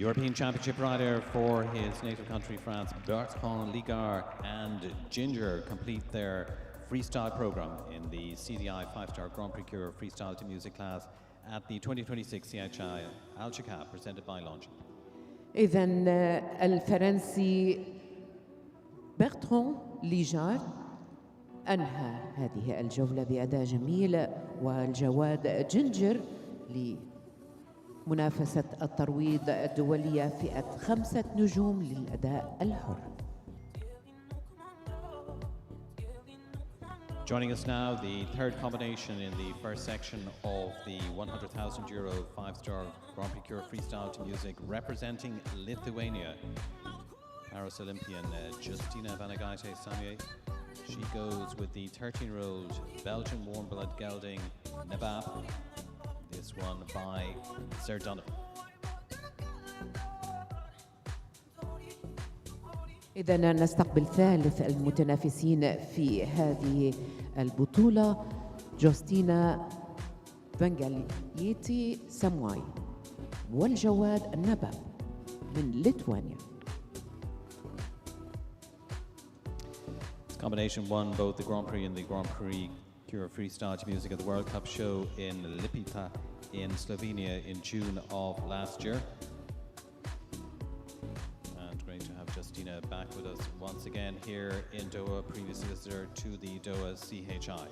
European Championship rider for his native country, France, Bertrand Ligard and Ginger complete their freestyle program in the CDI 5-star Grand Prix Cure freestyle to music class at the 2026 CHI Alshaqab presented by Longines. إذا الفرنسي برتران ليجار أنهى هذه الجولة بأداء جميل، والجواد جينجر لمنافسة الترويض الدولية فئة 5 نجوم للأداء الحر. Joining us now, the third combination in the first section of the €100,000 5-star Grand Prix Cure freestyle to music, representing Lithuania, Paris Olympian Justina Vanagaite-Samie. She goes with the 13-year-old Belgian warm-blood gelding Nabab. This one by Sir Donovan. إذا نستقبل ثالث المتنافسين في هذه البطولة، جوستينا فانجاليتي سامواي والجواد النباب من ليتوانيا. This combination won both the Grand Prix and the Grand Prix Cure freestyle to music at the World Cup show in Lipita in Slovenia in June of last year. Justina back with us once again here in Doha, previous visitor to the Doha CHI.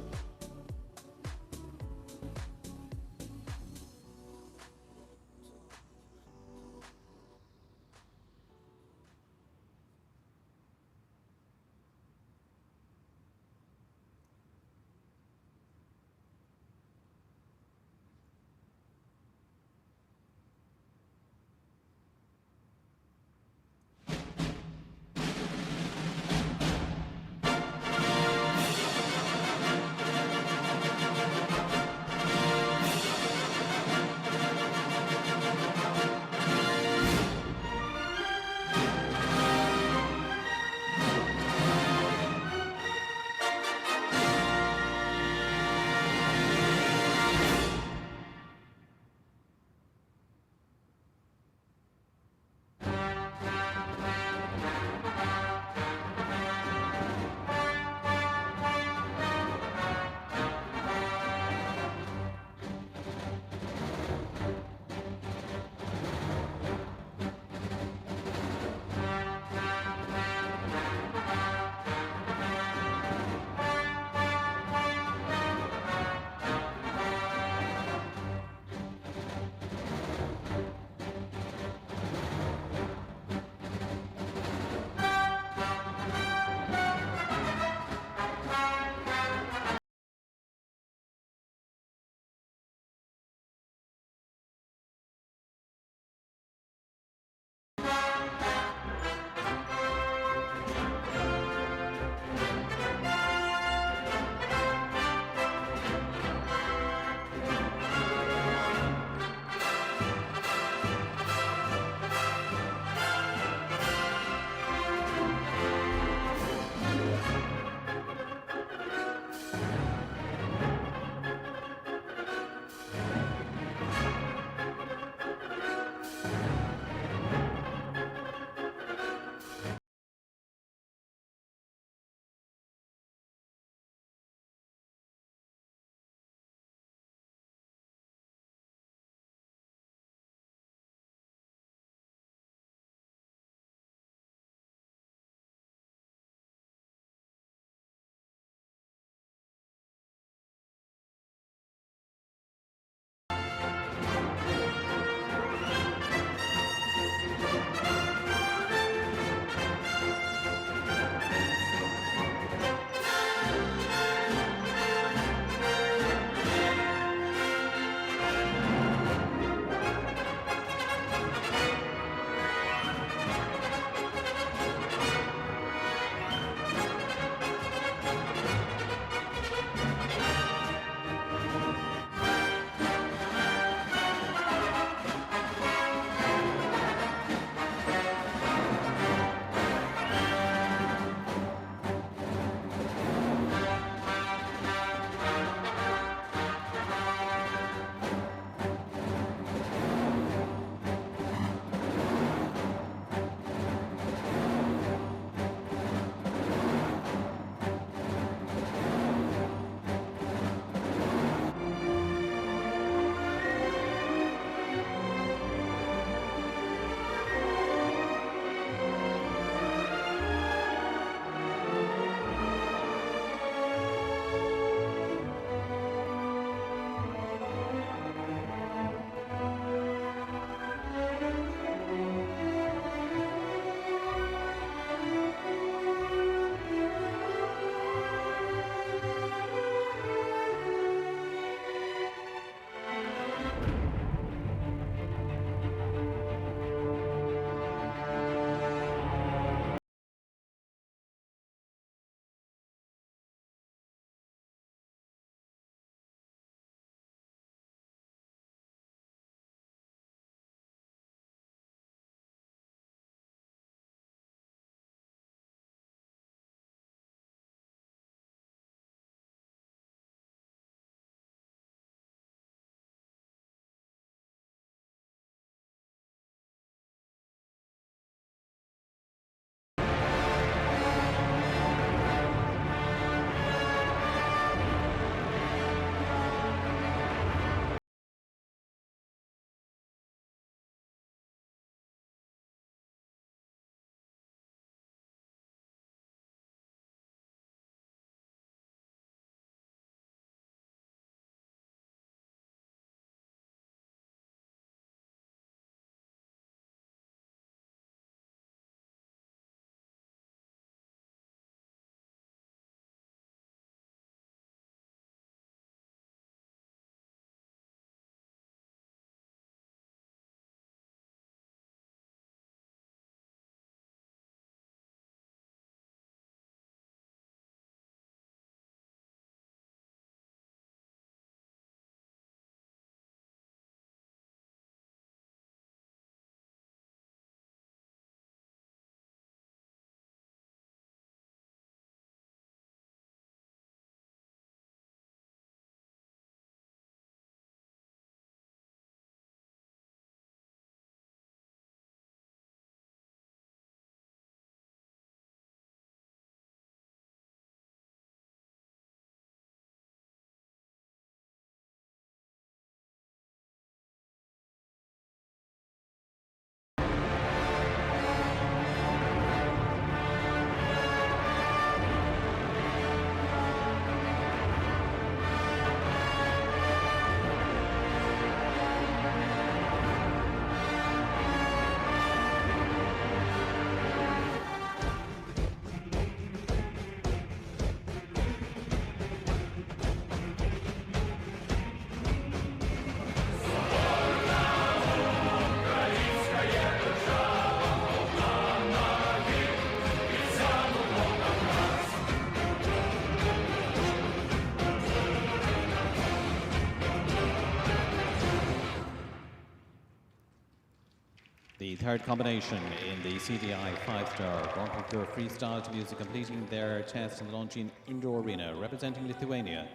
third combination in the CDI 5-star Grand Prix Freestyle to music, completing their test in the Longines Indoor Arena, representing Lithuania,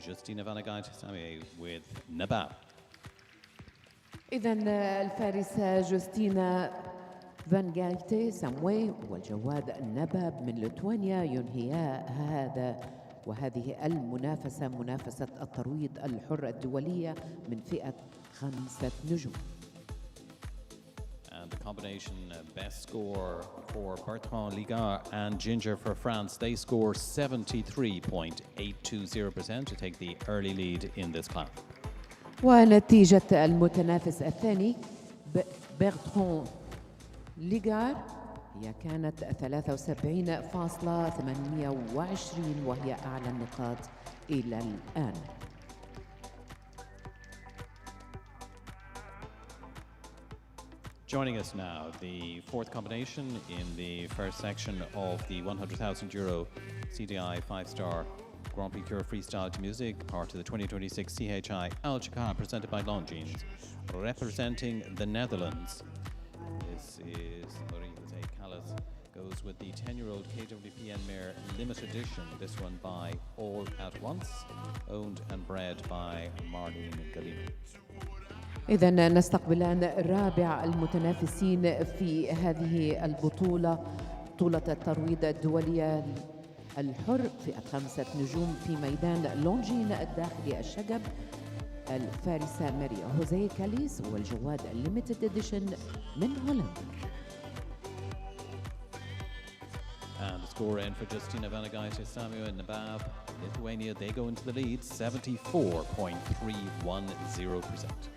Justina Vanagaite-Samue with Nabab. إذا الفارسة جوستينا فانغالتي ساموي والجواد النباب من ليتوانيا ينهيا هذه المنافسة، منافسة الترويض الحر الدولية من فئة 5 نجوم. And the combination best score for Bertrand Ligard and Ginger for France. They score 73.820% to take the early lead in this class. ونتيجة المتنافس الثاني بيرتران ليغار هي كانت 73.820 وهي أعلى النقاط إلى الآن. Joining us now, the fourth combination in the first section of the €100,000 CDI 5-star Grand Prix Freestyle to music, part of the 2026 CHI Alshaqab, presented by Longines, representing the Netherlands. This is Jose Callas, goes with the 10-year-old KWPN mare limited edition, this one by All at Once, owned and bred by Marlene Galino. إذا نستقبل الآن رابع المتنافسين في هذه البطولة، بطولة الترويض الدولية الحر فئة 5 نجوم في ميدان لونجين الداخلي الشقب، الفارسة ماريا هوزيه كاليس والجواد الليميتد اديشن من هولندا. And the score in for Justina Vanagaite-Samue and Nabab, Lithuania, they go into the lead, 74.310%.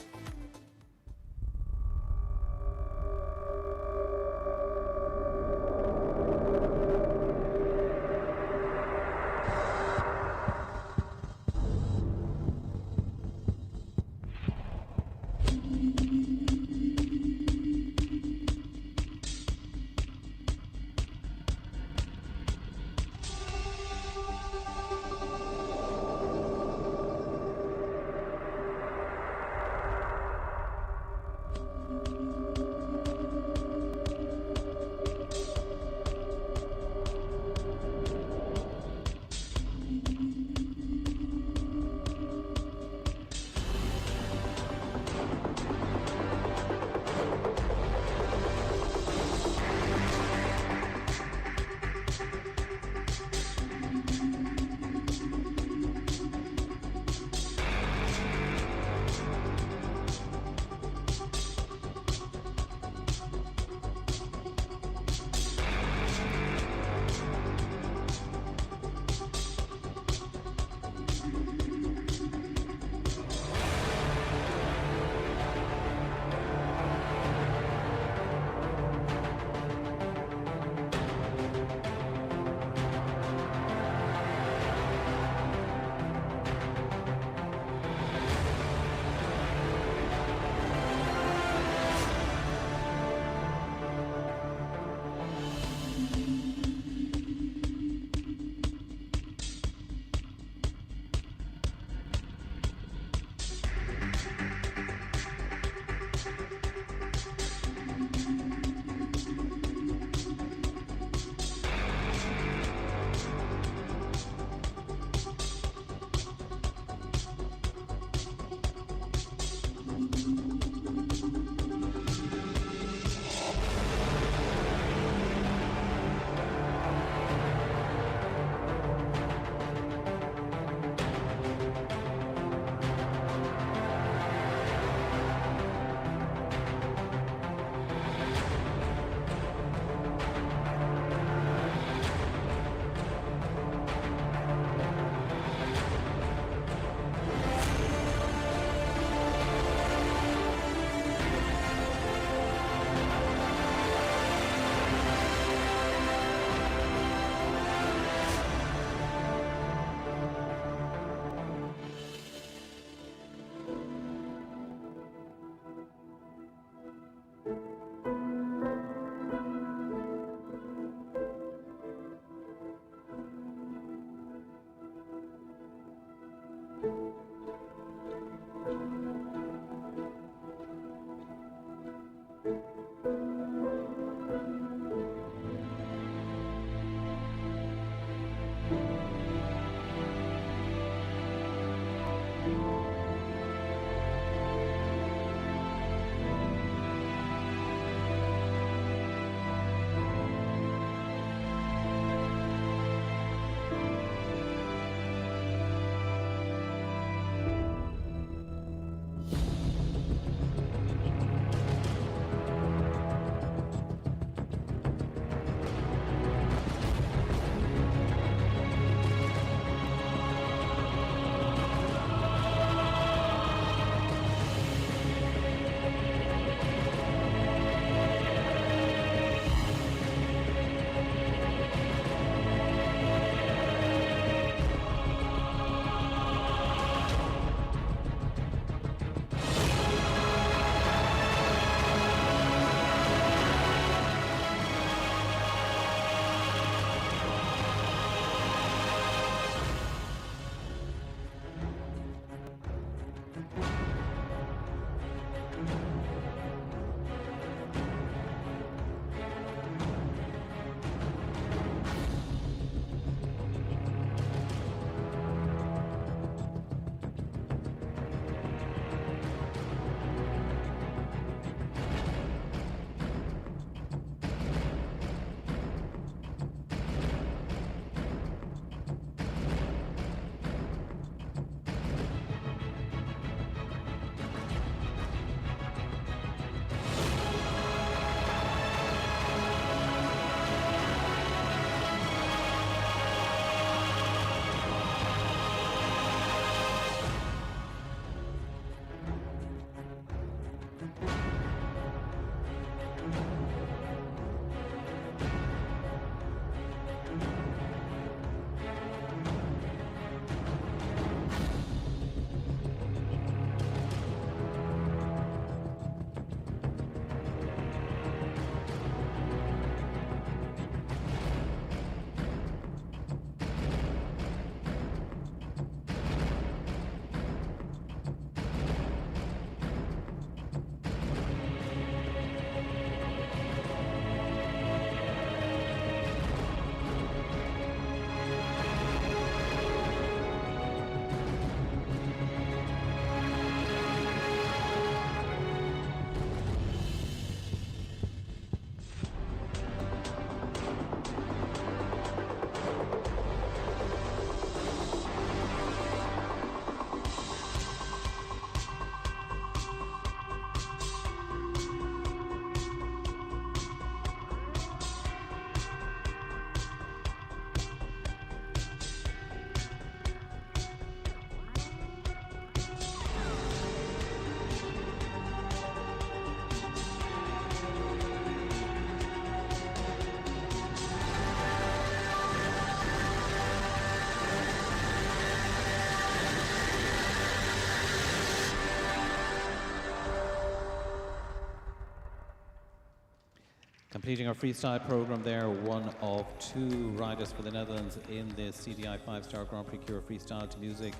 Completing our freestyle program there, one of two riders for the Netherlands in the CDI 5-star Grand Prix Cure Freestyle to Music,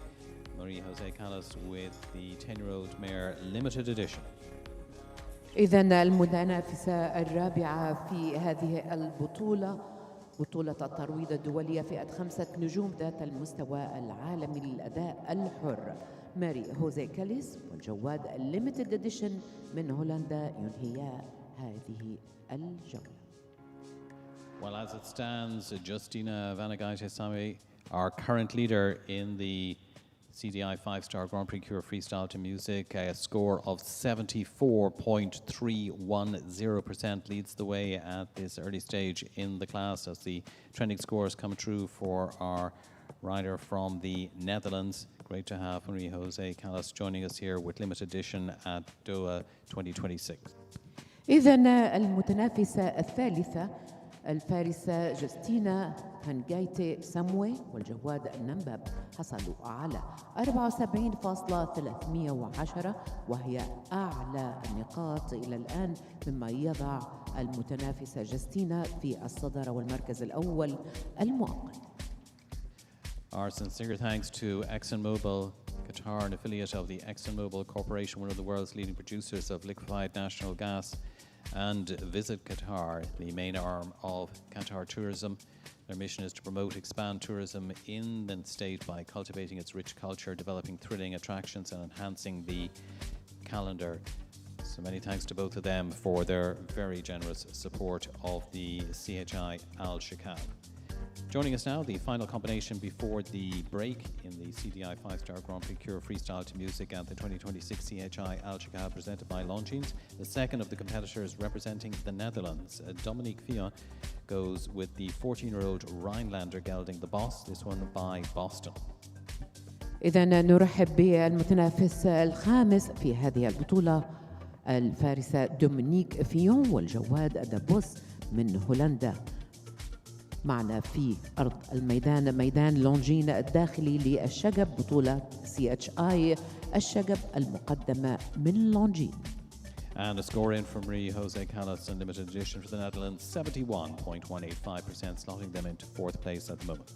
Marie-José Callas with the 10-year-old mare Limited Edition. إذن المتنافسة الرابعة في هذه البطولة بطولة الترويض الدولية فئة 5 نجوم ذات المستوى العالمي للأداء الحر، ماري هوزي كاليس والجواد الليمتد اديشن من هولندا ينهيا هذه الجولة. Well, as it stands, Justina Vanagaite-Sami, our current leader in the CDI 5-star Grand Prix Cure Freestyle to Music, a score of 74.310%, leads the way at this early stage in the class as the trending scores come true for our rider from the Netherlands. Great to have Marie-José Callas joining us here with Limited Edition at Doha 2026. إذن المتنافسة الثالثة الفارسة جستينا هنجايتي ساموي والجواد النمبب حصلوا على 74.310 وهي أعلى النقاط إلى الآن، مما يضع المتنافسة جستينا في الصدارة والمركز الأول المؤقت. Our sincere thanks to ExxonMobil Qatar, an affiliate of the ExxonMobil Corporation, one of the world's leading producers of liquefied natural gas, and Visit Qatar, the main arm of Qatar Tourism, Their mission is to promote, expand tourism in the state by cultivating its rich culture, developing thrilling attractions, and enhancing the calendar. So many thanks to both of them for their very generous support of the CHI Alshaqab. Joining us now, the final combination before the break in the CDI 5-star Grand Prix Pure Freestyle to Music at the 2026 CHI Alshaqab presented by Longines. The second of the competitors representing the Netherlands, Dominique Fillon, goes with the 14-year-old Rhinelander gelding The Boss, this one by Boston. إذا نرحب بالمتنافس الخامس في هذه البطولة الفارسة دومينيك فيون والجواد دابوس من هولندا. معنا في أرض الميدان ميدان لونجين الداخلي للشقب بطولة CHI الشقب المقدمة من لونجين. And a score in from Marie Jose Callas and limited edition for the Netherlands, 71.185%, slotting them into fourth place at the moment.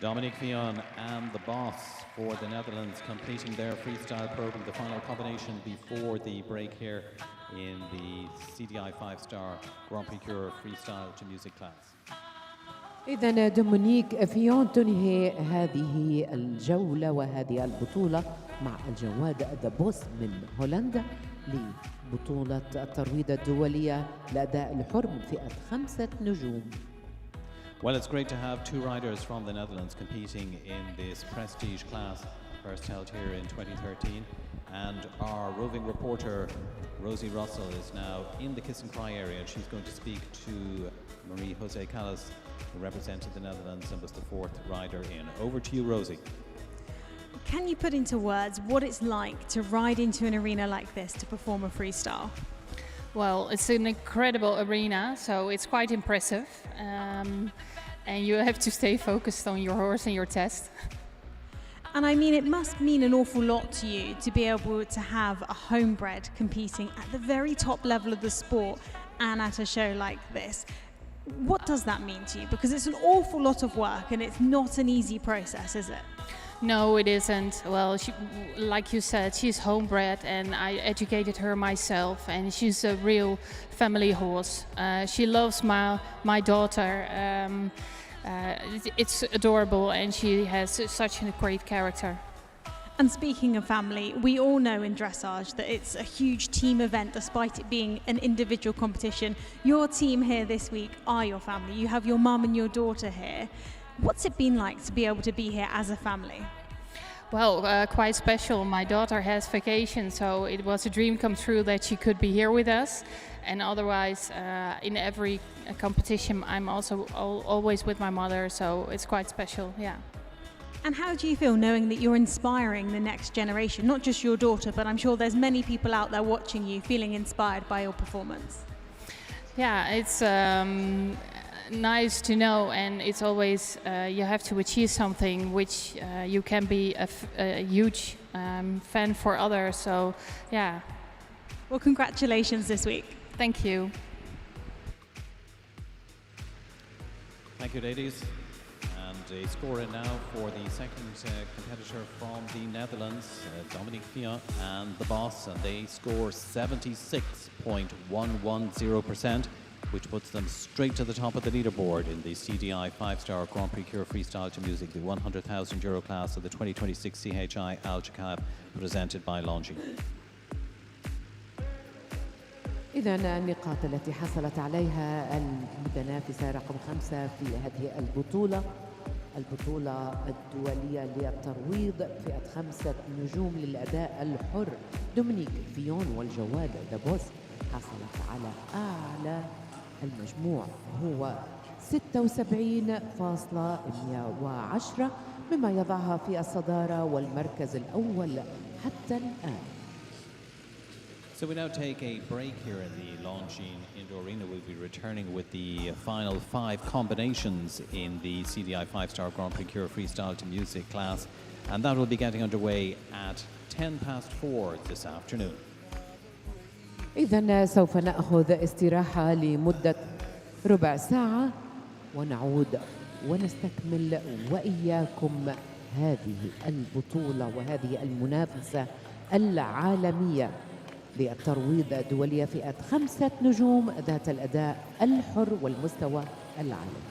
Dominic Fionn and the boss for the Netherlands completing their freestyle program, the final combination before the break here in the CDI 5-star Grand Prix Cure freestyle to music class. إذا دومينيك فيون تنهي هذه الجولة وهذه البطولة مع الجواد دابوس من هولندا لبطولة الترويض الدولية لأداء الحر من فئة 5 نجوم. Well, it's great to have two riders from the Netherlands competing in this prestige class, first held here in 2013. And our roving reporter, Rosie Russell, is now in the Kiss and Cry area, and she's going to speak to Marie-José Callas, who represented the Netherlands and was the fourth rider in. Over to you, Rosie. Can you put into words what it's like to ride into an arena like this to perform a freestyle? Well, it's an incredible arena, so it's quite impressive. And you have to stay focused on your horse and your test. And I mean, it must mean an awful lot to you to be able to have a homebred competing at the very top level of the sport and at a show like this. What does that mean to you? Because it's an awful lot of work and it's not an easy process, is it? No, it isn't. Well, like you said, she's homebred and I educated her myself, and she's a real family horse. She loves my daughter. It's adorable, and she has such a great character. And speaking of family, we all know in dressage that it's a huge team event despite it being an individual competition. Your team here this week are your family. You have your mum and your daughter here. What's it been like to be able to be here as a family? Well, quite special. My daughter has vacation, so it was a dream come true that she could be here with us. And otherwise, in every competition, I'm also always with my mother, so it's quite special, yeah. And how do you feel knowing that you're inspiring the next generation, not just your daughter, but I'm sure there's many people out there watching you feeling inspired by your performance? Yeah, it's nice to know, and it's always you have to achieve something which you can be a huge fan for others, so yeah. Well, congratulations this week. Thank you. Thank you, ladies. And a score in now for the second competitor from the Netherlands, Dominic Fionn and the boss, and they score 76.110%, which puts them straight to the top of the leaderboard in the CDI 5-star Grand Prix Cure Freestyle to Music, the €100,000 class of the 2026 CHI Alshaqab, presented by Longines. إذا النقاط التي حصلت عليها المتنافسة رقم 5 في هذه البطولة الدولية للترويض فئة 5 نجوم للأداء الحر. دومينيك فيون والجواد دابوس حصلت على أعلى المجموع، هو 76.110، مما يضعها في الصدارة والمركز الأول حتى الآن. So we now take a break here in the Longines Indoor Arena. We'll be returning with the final 5 combinations in the CDI 5-star Grand Prix Cure Freestyle to Music class, and that will be getting underway at 4:10 this afternoon. إذن سوف نأخذ استراحة لمدة ربع ساعة ونعود ونستكمل وإياكم هذه البطولة وهذه المنافسة العالمية للترويض الدولية فئة 5 نجوم ذات الأداء الحر والمستوى العالمي.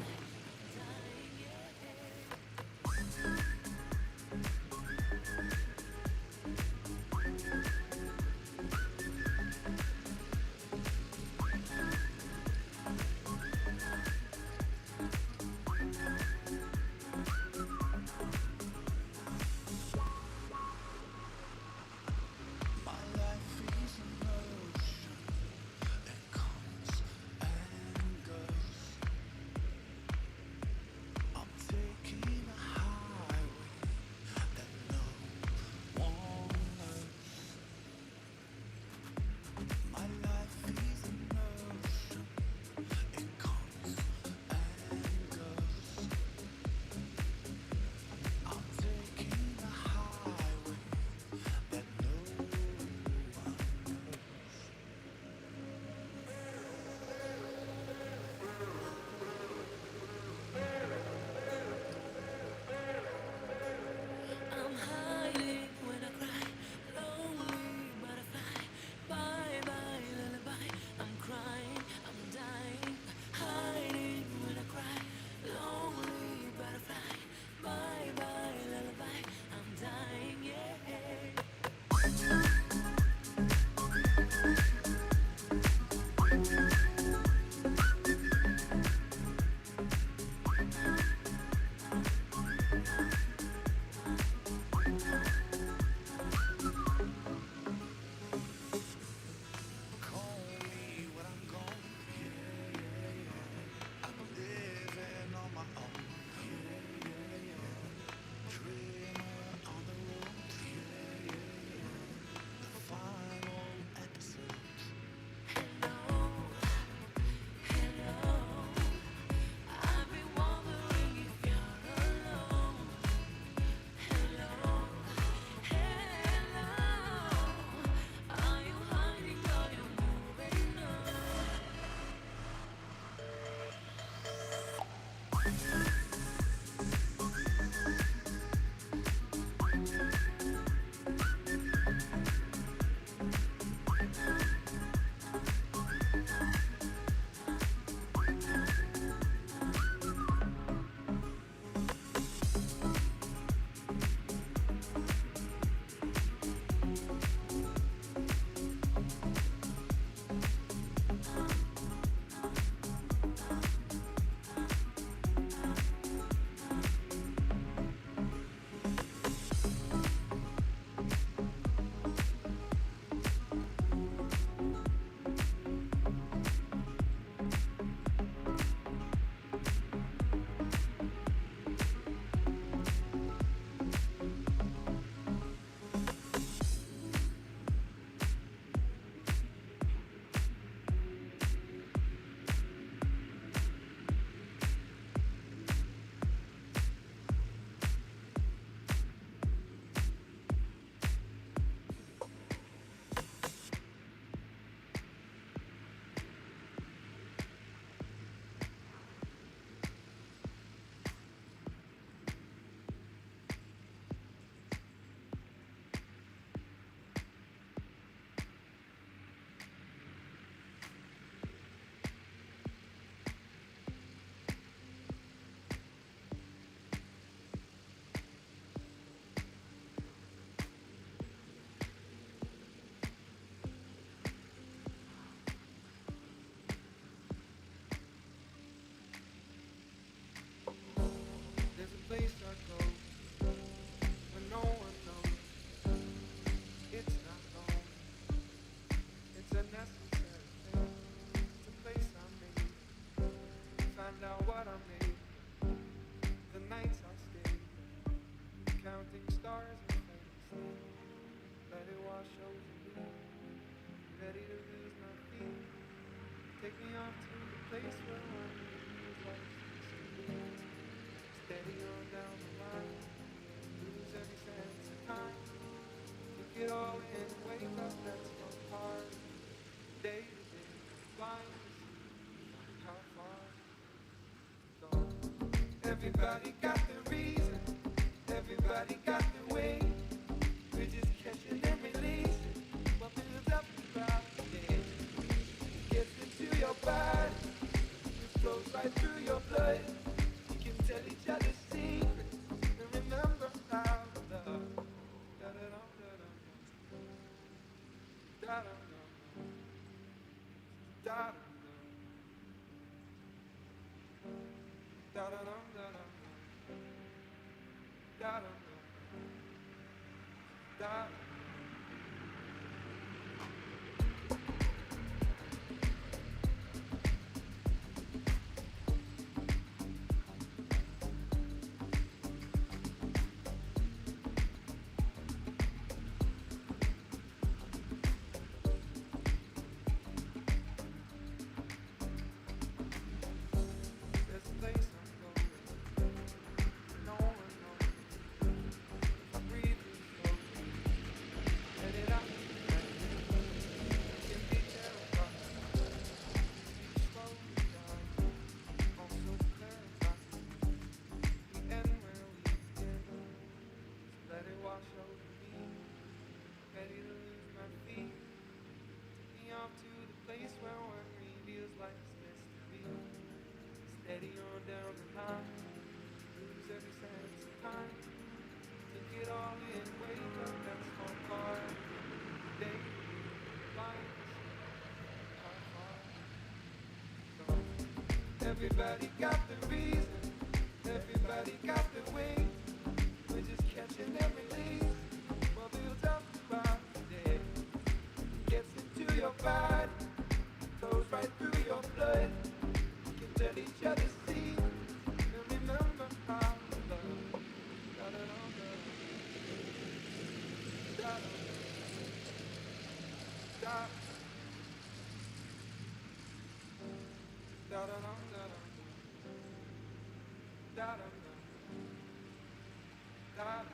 find out what I made. The nights I stayed, counting stars and fantasy. Let it wash over me, ready to lose my feet. Take me off to the place where one feels like steady on down the line. Lose every sense of time. Take it all in and wake up, that's my part. Day to day, blind to see how far we've gone. Everybody got the reason, everybody got the way. We're just catching and releasing what builds up throughout the day. It gets into your body, it flows right through your blood. You can tell each other secrets and remember how to love. Da-da-dum-da-dum. Da-dum-dum. Da-dum-dum. Da-da-dum-da-dum. Da-dum-dum. Da-dum. There's a place I'm going, no one knows. I breathe in slowly, let it out. It can be terrified, be slowly dying, also clarified. We end where we begin, so let it wash over me. Ready to lose my feet, take me off to the place where one reveals life's mystery. Steady on down the line, lose every sense of time. Take it all in, wake up, that's my part. Day, blind to see how far we've gone. Everybody got the reason, everybody got the way. We're just catching and release what builds up throughout the day. Gets into your body, goes right through your blood. Tell each other secrets and remember how to love. Da-da-dum-dum. Da-dum. Da. Da-da-dum-da-dum. Da-dum-dum. Da-dum.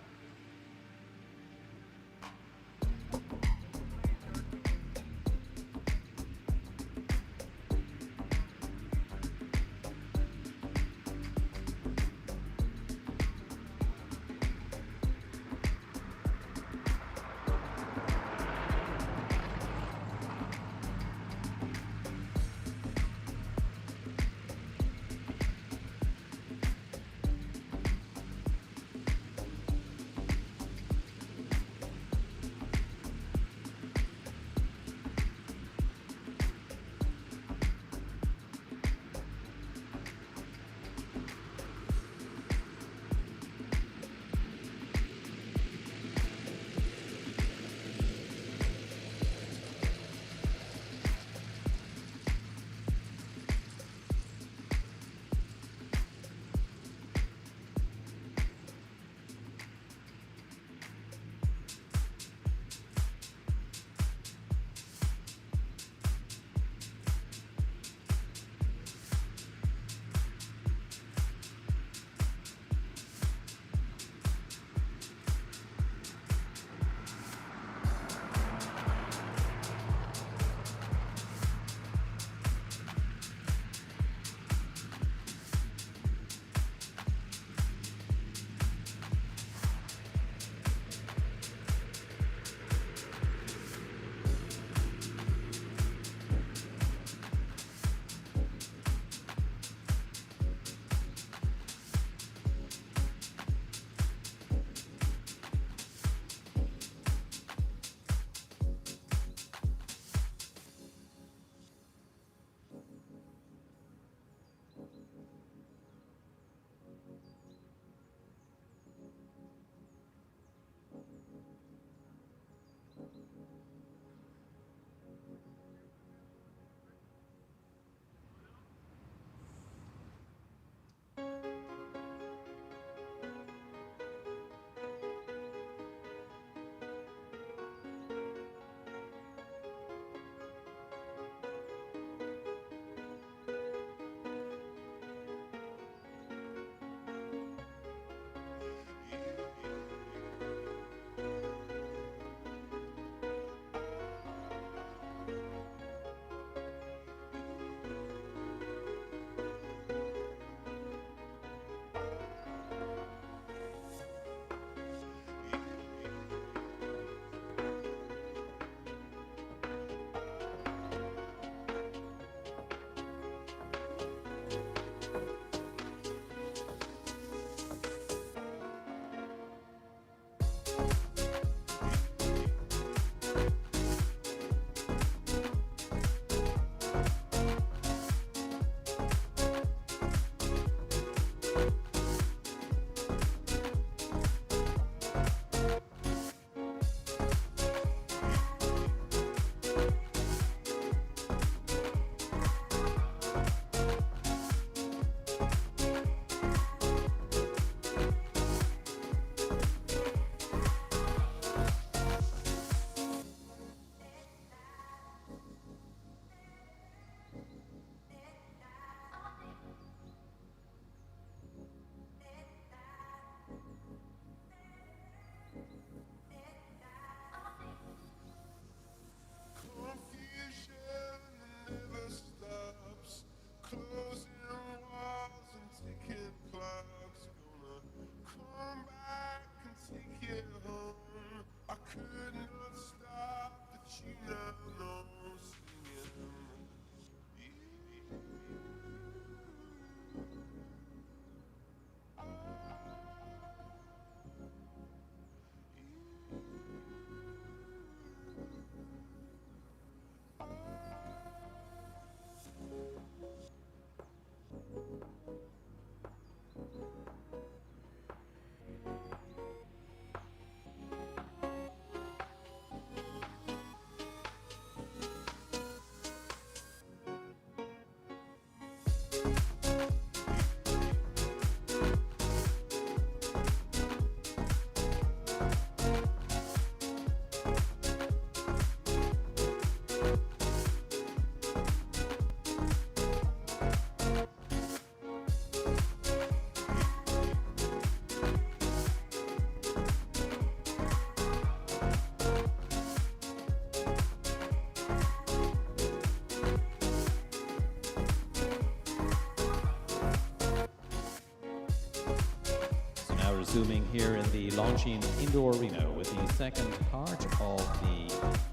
resuming here in the Longines Indoor Arena with the second part of the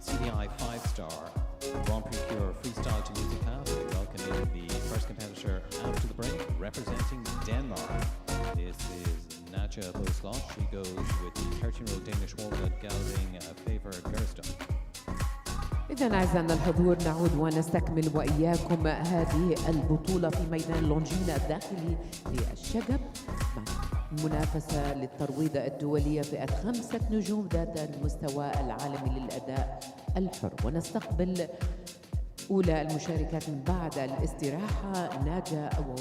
CDI 5-star Grand Prix Freestyle to Music Class. We welcome in the first competitor after the break, representing Denmark. This is Nadja Boslot. She goes with the 13-year-old Danish warlord gelding Favor Gerstad. إذا أعزائنا الحضور نعود ونستكمل وإياكم هذه البطولة في ميدان لونجين الداخلي للشقب مع منافسة للترويضة الدولية فئة 5 نجوم ذات المستوى العالمي للأداء الحر. ونستقبل أولى المشاركات من بعد الاستراحة ناجا أو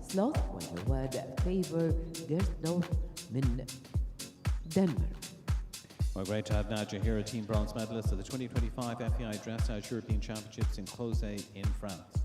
سلوث والجواد فيفر جيرستدورف من دنمارك. Well, great to have Nadja here, a team bronze medalist at the 2025 FEI Dressage European Championships in Closay in France.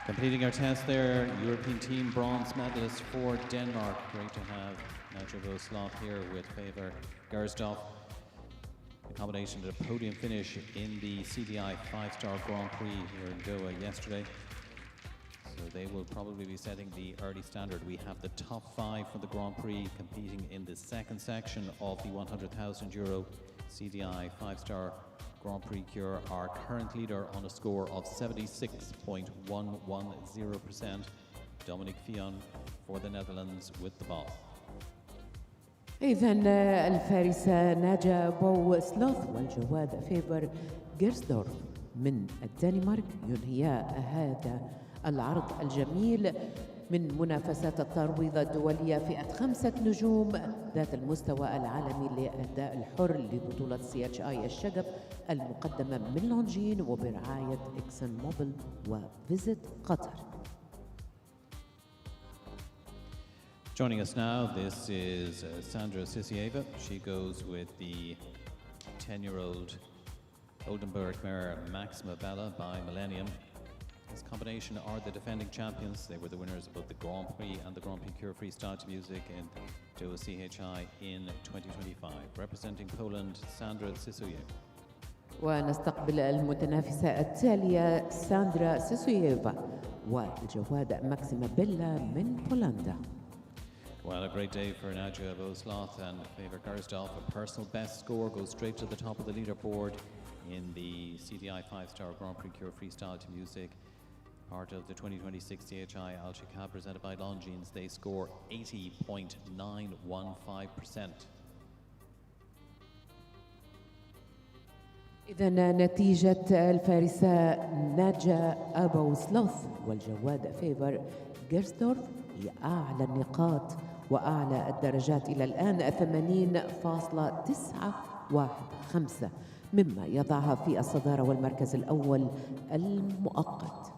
Completing our test there, European team bronze medalist for Denmark. Great to have Nadja Voslov here with Favor Gersdorf. A combination of a podium finish in the CDI 5-star Grand Prix here in Doha yesterday. So they will probably be setting the early standard. We have the top 5 for the Grand Prix competing in the second section of the €100,000 CDI 5-star Grand Prix Cure. Our current leader on a score of 76.110%, Dominic Fionn for the Netherlands with the ball. إذن الفارسة ناجا بو سلوث والجواد فيبر جيرسدورف من الدنمارك ينهيا هذا العرض الجميل من منافسات الترويضة الدولية فئة 5 نجوم ذات المستوى العالمي للأداء الحر لبطولة CHI الشقب المقدمة من لونجين وبرعاية ExxonMobil وفيزيت قطر. Joining us now, this is Sandra Sisieva. She goes with the 10-year-old Oldenburg mare Maxima Bella by Millennium. This combination are the defending champions. They were the winners of both the Grand Prix and the Grand Prix Cure Freestyle to Music in Doha CHI in 2025. Representing Poland, Sandra Sisieva. ونستقبل المتنافسة التالية ساندرا سيسوييفا والجواد ماكسيما بيلا من بولندا. Well, a great day for Nadja Voslov and Favor Gersdorf. A personal best score goes straight to the top of the leaderboard in the CDI 5-star Grand Prix Cure Freestyle to Music. Part of the 2026 CHI Alshaqab presented by Longines. They score 80.915%. إذن نتيجة الفارسة ناجا أبو سلوث والجواد فيفر جيرسدورف هي أعلى النقاط وأعلى الدرجات إلى الآن 80.915 مما يضعها في الصدارة والمركز الأول المؤقت.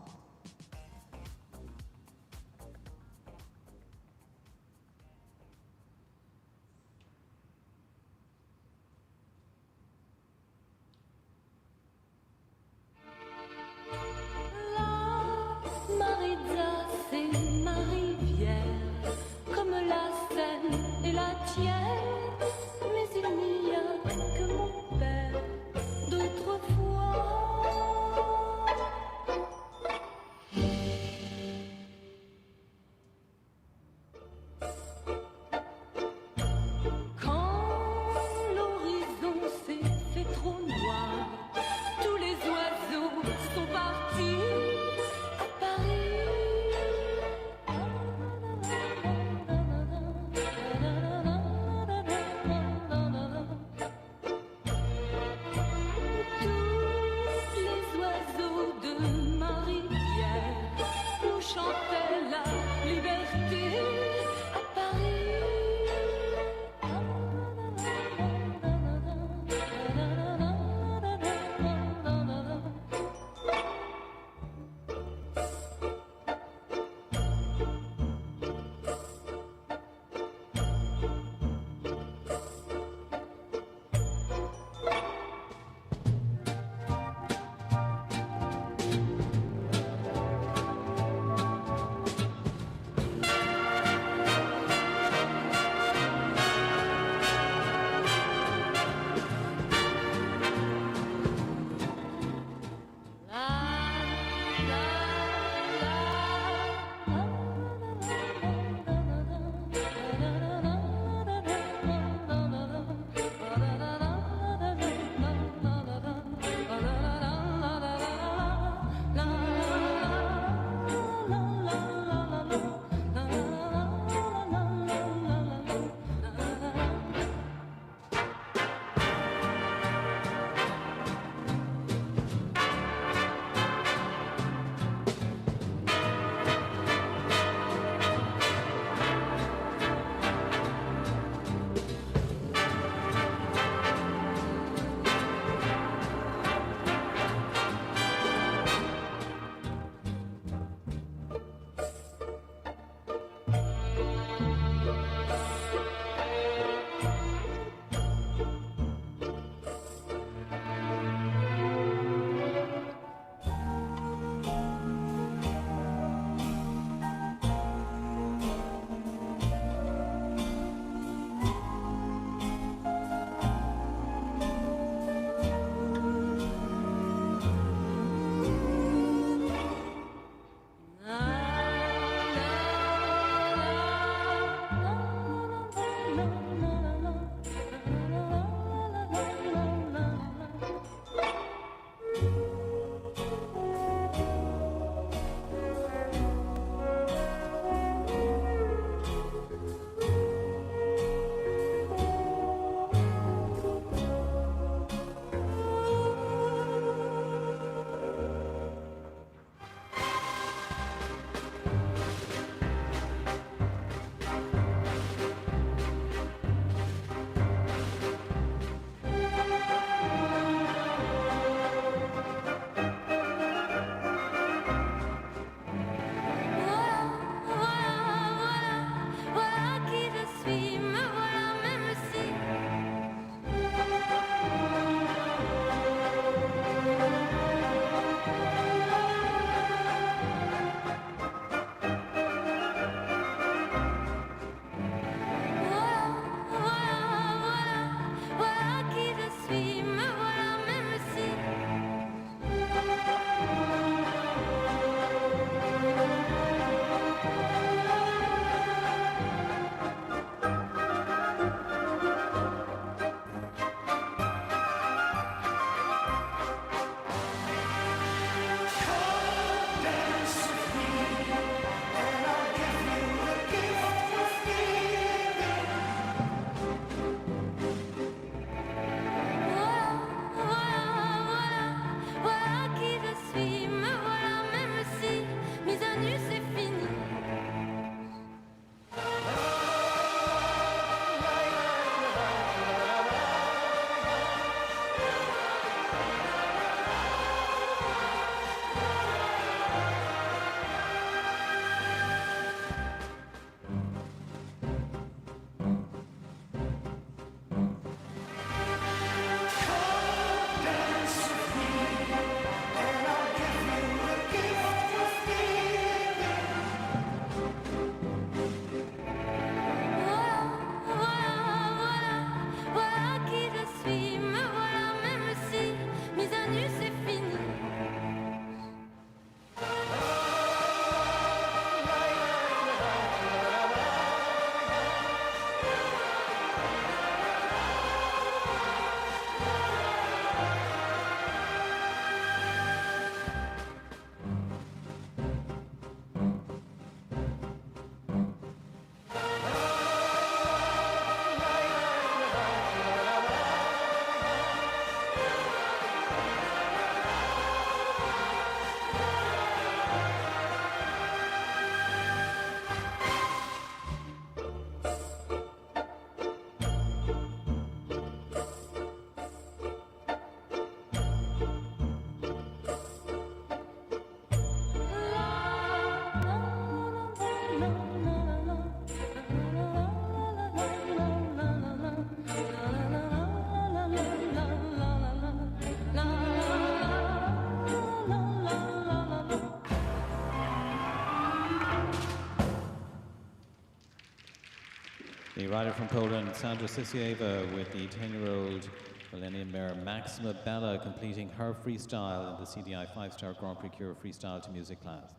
The rider from Poland, Sandra Sisieva, with the 10-year-old Millennium mare Maxima Bella completing her freestyle in the CDI 5-star Grand Prix Cure freestyle to music class.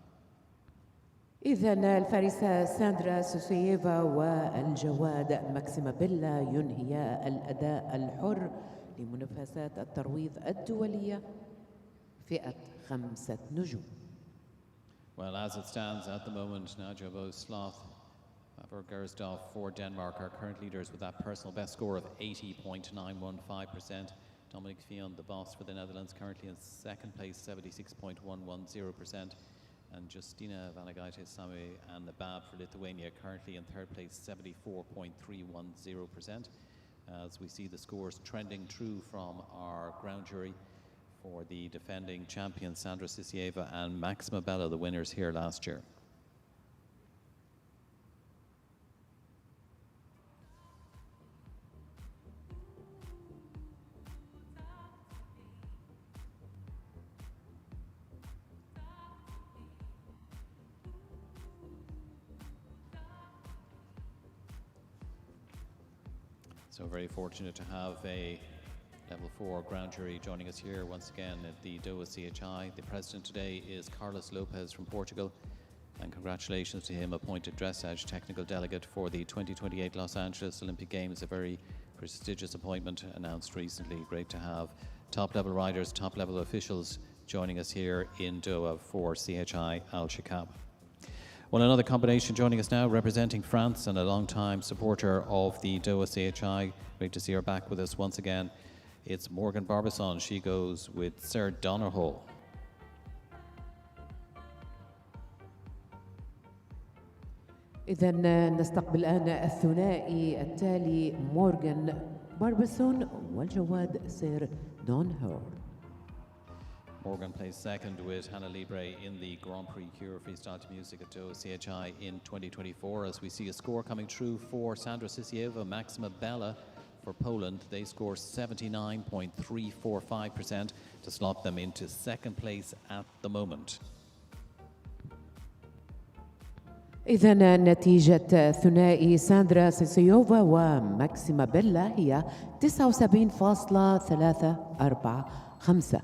إذن الفارسة ساندرا سوسييفا والجواد ماكسيما بيلا ينهيا الأداء الحر لمنافسات الترويض الدولية فئة 5 نجوم. Well, as it stands at the moment, Nadja Bo-Sloth, Favor Gersdorf for Denmark are current leaders with that personal best score of 80.915%. Dominic Fionn, the boss for the Netherlands, currently in second place, 76.110%. And Justina Vanagaitis Sami and Nabab for Lithuania, currently in third place, 74.310%. As we see the scores trending true from our ground jury for the defending champions Sandra Sisieva and Maxima Bella, the winners here last year. So very fortunate to have a Level 4 ground jury joining us here once again at the Doha CHI. The president today is Carlos Lopez from Portugal, and congratulations to him, appointed Dressage technical delegate for the 2028 Los Angeles Olympic Games, a very prestigious appointment announced recently. Great to have top-level riders, top-level officials joining us here in Doha for CHI Alshaqab. Well, another combination joining us now, representing France and a long-time supporter of the Doha CHI. Great to see her back with us once again. It's Morgan Barbizon. She goes with Sir Donoghue. إذن نستقبل الآن الثنائي التالي مورغان باربسون والجواد سير دونهو. Morgan placed second with Hannah Libre in the Grand Prix Cure freestyle to music at Doha CHI in 2024. As we see a score coming true for Sandra Sisieva, Maxima Bella for Poland. They score 79.345% to slot them into second place at the moment. إذن نتيجة ثنائي ساندرا سيسيوفا وماكسيما بيلا هي 79.345.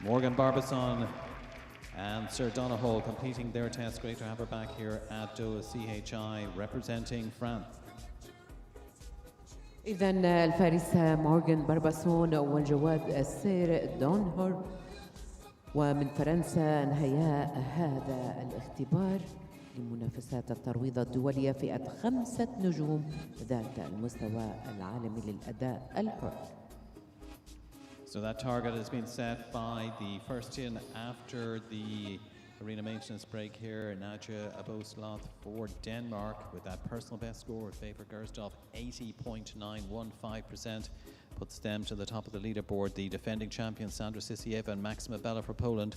Morgan Barbizon and Sir Donahoe completing their test. Great to have her back here at Doha CHI representing France. إذا الفارسة مورغان بارباسون والجواد السير دونهور، ومن فرنسا نهيا هذا الاختبار لمنافسات الترويض الدولية فئة 5 نجوم ذات المستوى العالمي للأداء الحر. So that target has been set by the first in after the arena maintenance break here. Nadja Abosloth for Denmark with that personal best score of Faber Gerstov, 80.915%, puts them to the top of the leaderboard. The defending champion Sandra Sisieva and Maxima Bella for Poland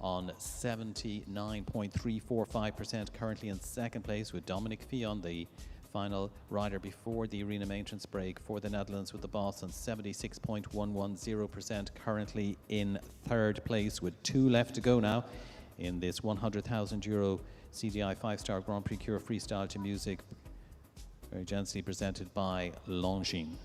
on 79.345%, currently in second place, with Dominic Fillon, the final rider before the arena maintenance break for the Netherlands, with the boss on 76.110%, currently in third place, with 2 left to go now in this €100,000 CDI 5-star Grand Prix Cure Freestyle to Music, very gently presented by Longines.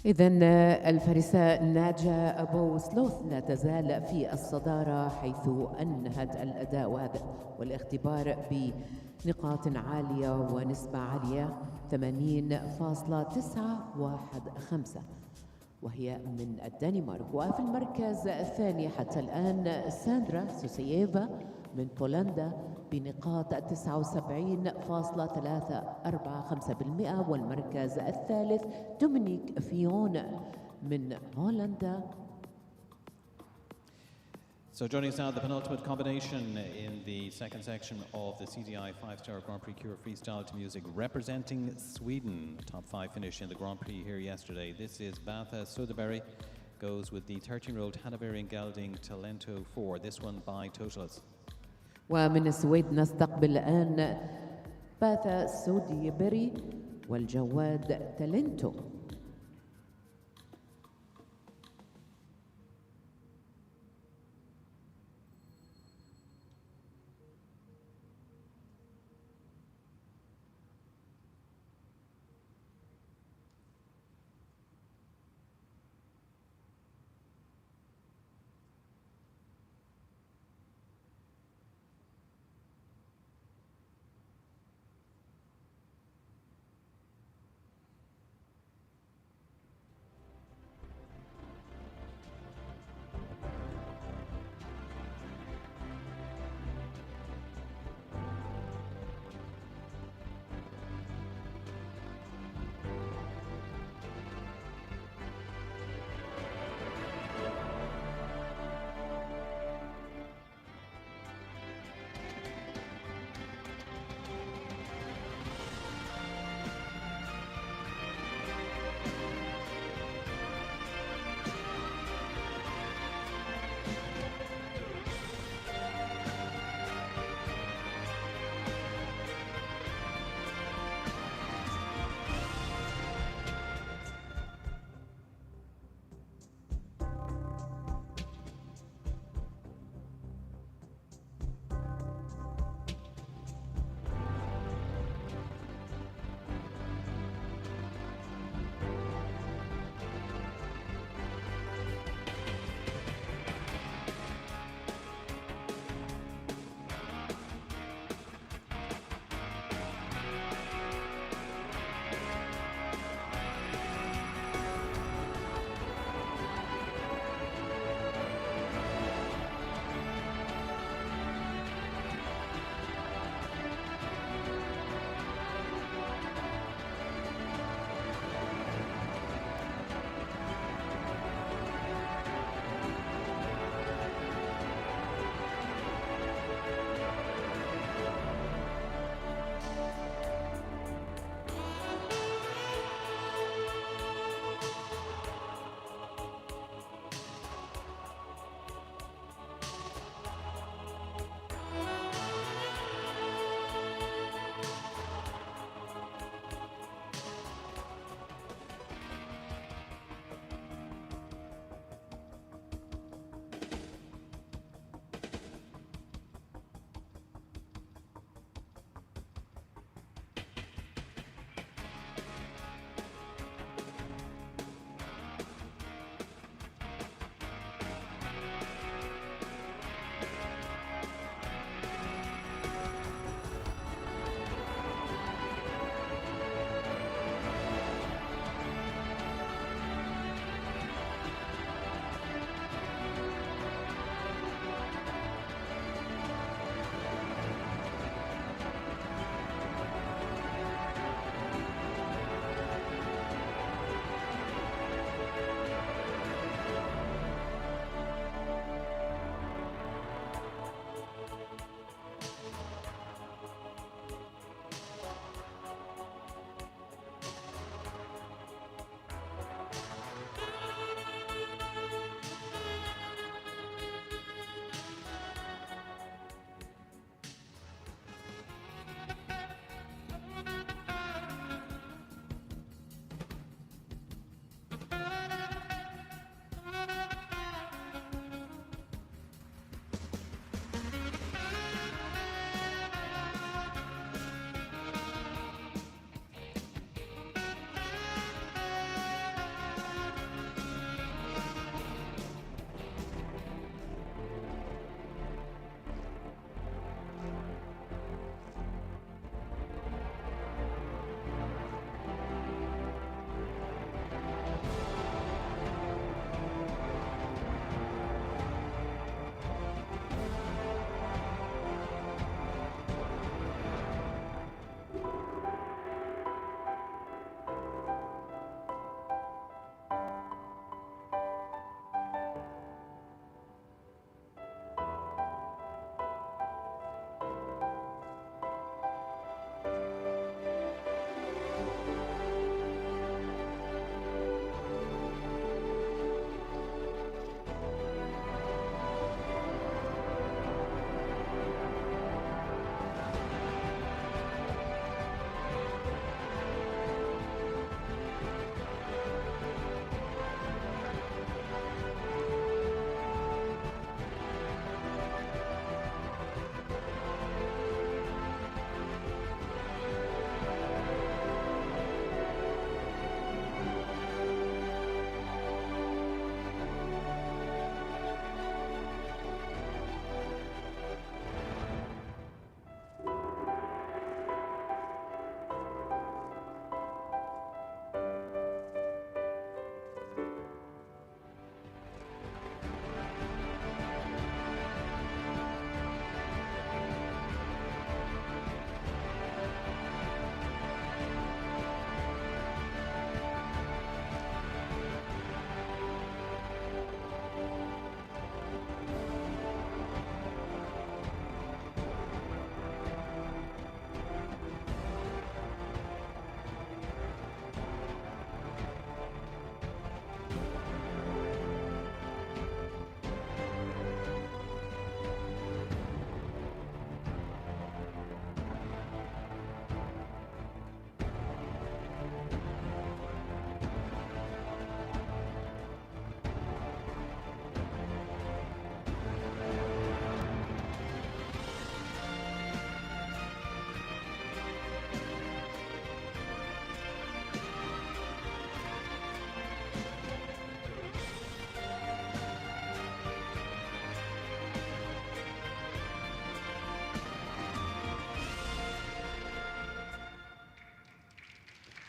إذا الفارسة ناجا أبو سلوث لا تزال في الصدارة، حيث أنهت الأداء والاختبار بنقاط عالية ونسبة عالية 80.915، وهي من الدنمارك. وفي المركز الثاني حتى الآن ساندرا سوسييفا من بولندا بنقاط 79.345%، والمركز الثالث دومينيك فيون من هولندا. So joining us now, the penultimate combination in the second section of the CDI 5-star Grand Prix Cure Freestyle to Music, representing Sweden. Top 5 finish in the Grand Prix here yesterday. This is Batha Soderberry, goes with the 13-year-old Hanoverian gelding Talento 4. This one by Totalis. ومن السويد نستقبل الآن باثا سوديبري والجواد تالنتو.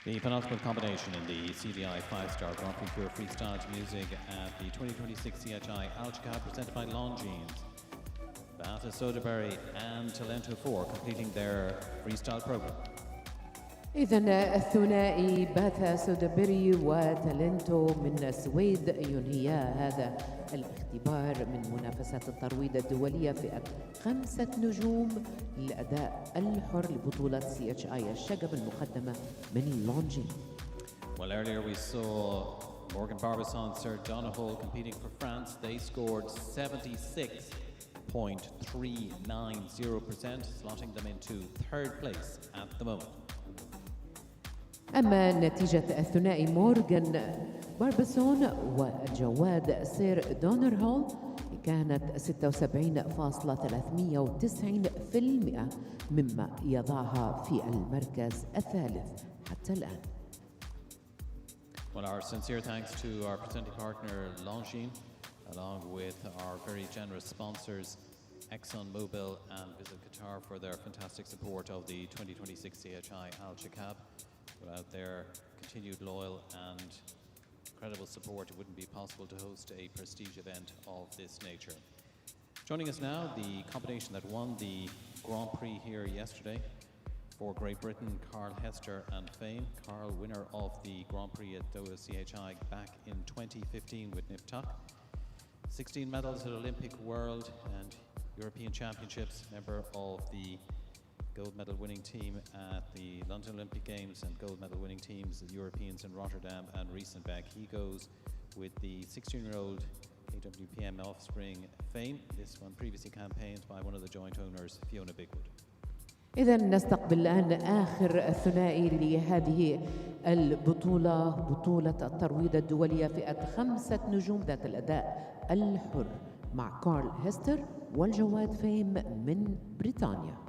The penultimate combination in the CDI 5-star Grand Prix Pure Freestyle to music at the 2026 CHI Alshaqab presented by Longines. Bata Sodaberry and Talento 4 completing their freestyle program. إذن الثنائي باثا سودابيري وتالنتو من السويد ينهيا هذا الاختبار من منافسات الترويض الدولية فئة 5 نجوم للأداء الحر لبطولة CHI الشقب المقدمة من لونجين. Well, earlier we saw Morgan Barbizon, Sir Donahoe competing for France. They scored 76.390%, slotting them into third place at the moment. أما نتيجة الثنائي مورغان باربسون والجواد سير دونر هول كانت 76.390%، مما يضعها في المركز الثالث حتى الآن. Well, our sincere thanks to our presenting partner Longines, along with our very generous sponsors ExxonMobil and Visit Qatar for their fantastic support of the 2026 CHI Alshaqab. Without their continued loyal and incredible support, it wouldn't be possible to host a prestige event of this nature. Joining us now, the combination that won the Grand Prix here yesterday for Great Britain, Carl Hester and Fame. Carl, winner of the Grand Prix at Doha CHI back in 2015 with Nip Tuck. 16 medals at Olympic, World and European Championships, member of the gold medal winning team at the London Olympic Games and gold medal winning teams, the Europeans in Rotterdam and Riesenbeck. He goes with the 16-year-old KWPM offspring Fame, this one previously campaigned by one of the joint owners, Fiona Bigwood. إذن نستقبل الآن آخر الثنائي لهذه البطولة، بطولة الترويض الدولية فئة 5 نجوم ذات الأداء الحر مع كارل هيستر والجواد فيم من بريطانيا.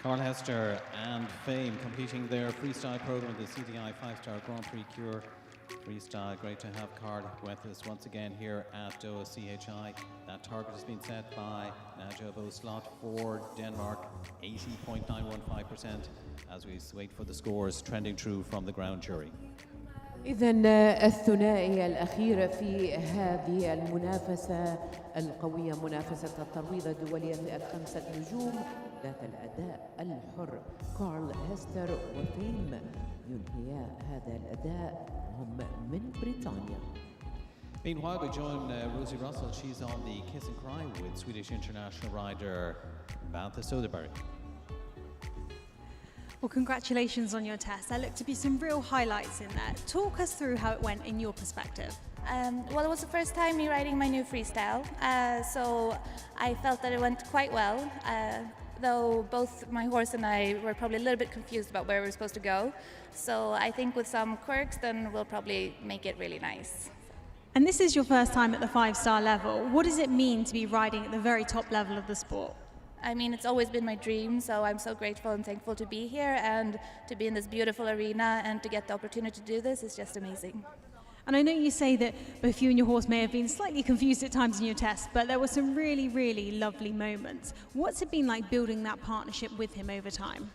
Carl Hester and Fame completing their freestyle program, the CDI 5-star Grand Prix Cure Freestyle. Great to have Carl with us once again here at Doha CHI. That target has been set by Najabo Slot for Denmark, 80.915%, as we wait for the scores trending true from the ground jury. إذن الثنائي الأخير في هذه المنافسة القوية، منافسة الترويض الدولية فئة 5 نجوم ذات الأداء الحر، كارل هيستر وفيم ينهيا هذا الأداء، هم من بريطانيا. Meanwhile, we join Rosie Russell. She's on the kiss and cry with Swedish international rider Bantha Soderberg. Well, congratulations on your test. There looked to be some real highlights in there. Talk us through how it went in your perspective. Well, it was the first time me riding my new freestyle, so I felt that it went quite well, though both my horse and I were probably a little bit confused about where we were supposed to go. So I think with some quirks, then we'll probably make it really nice. And this is your first time at the 5-star level. What does it mean to be riding at the very top level of the sport? I mean, it's always been my dream, so I'm so grateful and thankful to be here and to be in this beautiful arena and to get the opportunity to do this is just amazing. And I know you say that both you and your horse may have been slightly confused at times in your test, but there were some really, really lovely moments. What's it been like building that partnership with him over time?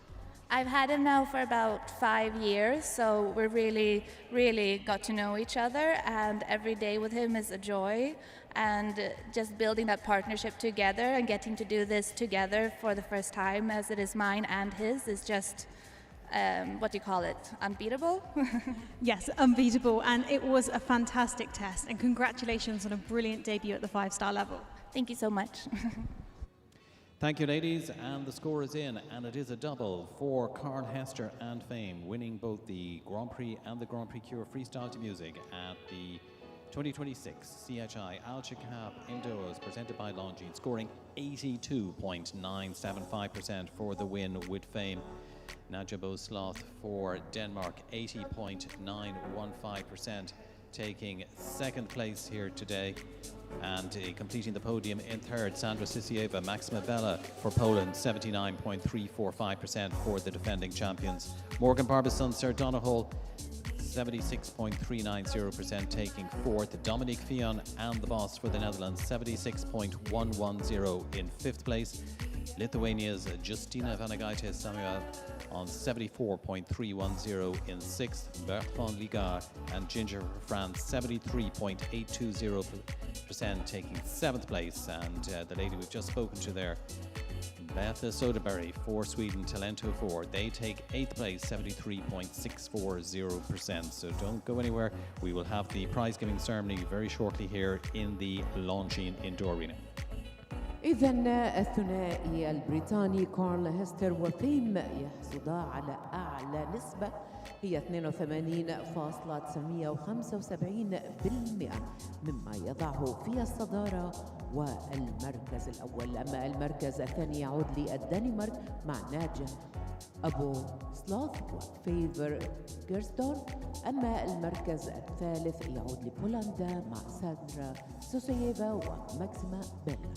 I've had him now for about 5 years, so we're really got to know each other, and every day with him is a joy. And just building that partnership together and getting to do this together for the first time, as it is mine and his, is just, what do you call it, unbeatable? Yes, unbeatable, and it was a fantastic test, and congratulations on a brilliant debut at the 5-star level. Thank you so much. Thank you, ladies, and the score is in, and it is a double for Carl Hester and Fame, winning both the Grand Prix and the Grand Prix Cure Freestyle to Music at the 2026 CHI Alshaqab Indoors presented by Longines, scoring 82.975% for the win with Fame. Najabo Sloth for Denmark, 80.915%, taking second place here today. And completing the podium in third, Sandra Sisieva, Maxima Bella for Poland, 79.345% for the defending champions. Morgan Barbison, Sir Donoghue, 76.390%, taking fourth. Dominique Fionn and the boss for the Netherlands, 76.110 in fifth place. Lithuania's Justina Vanagaitis Samuel on 74.310 in sixth. Bertrand Ligard and Ginger for France, 73.820%, taking seventh place. And the lady we've just spoken to there, Beth Soderberg for Sweden, Talento 4, they take 8th place, 73.640%. So don't go anywhere. We will have the prize giving ceremony very shortly here in the Longines Indoor Arena. إذن الثنائي البريطاني كارل هيستر وفيم يحصدا على أعلى نسبة هي 82.975%، مما يضعه في الصدارة والمركز الأول. أما المركز الثاني يعود للدنمارك مع ناجح أبو سلوث وفيفر جيرستون. أما المركز الثالث يعود لبولندا مع ساندرا سوسييفا وماكسيما بيلا.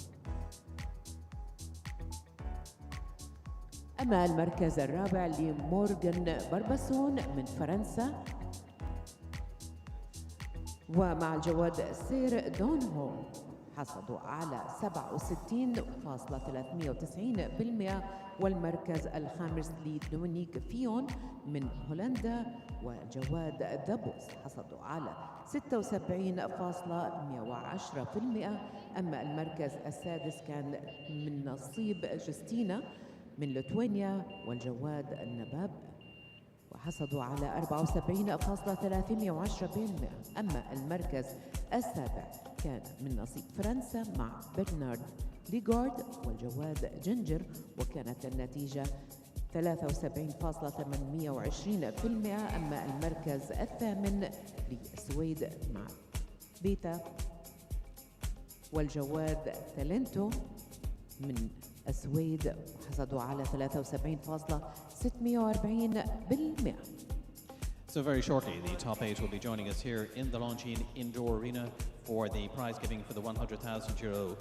أما المركز الرابع لمورغان بارباسون من فرنسا، ومع الجواد سير دونهو حصلوا على 67.390%. والمركز الخامس لدومينيك فيون من هولندا وجواد دابوس حصلوا على 76.110%. أما المركز السادس كان من نصيب جستينا من ليتوانيا والجواد النباب وحصلوا على 74.310%. أما المركز السابع كان من نصيب فرنسا مع برنارد ليغارد والجواد جينجر، وكانت النتيجة 73.820%. أما المركز الثامن للسويد مع بيتا والجواد تالنتو من السويد حصلوا على 73.640%. So very shortly, the top 8 will be joining us here in the Longines Indoor Arena for the prize giving for the €100,000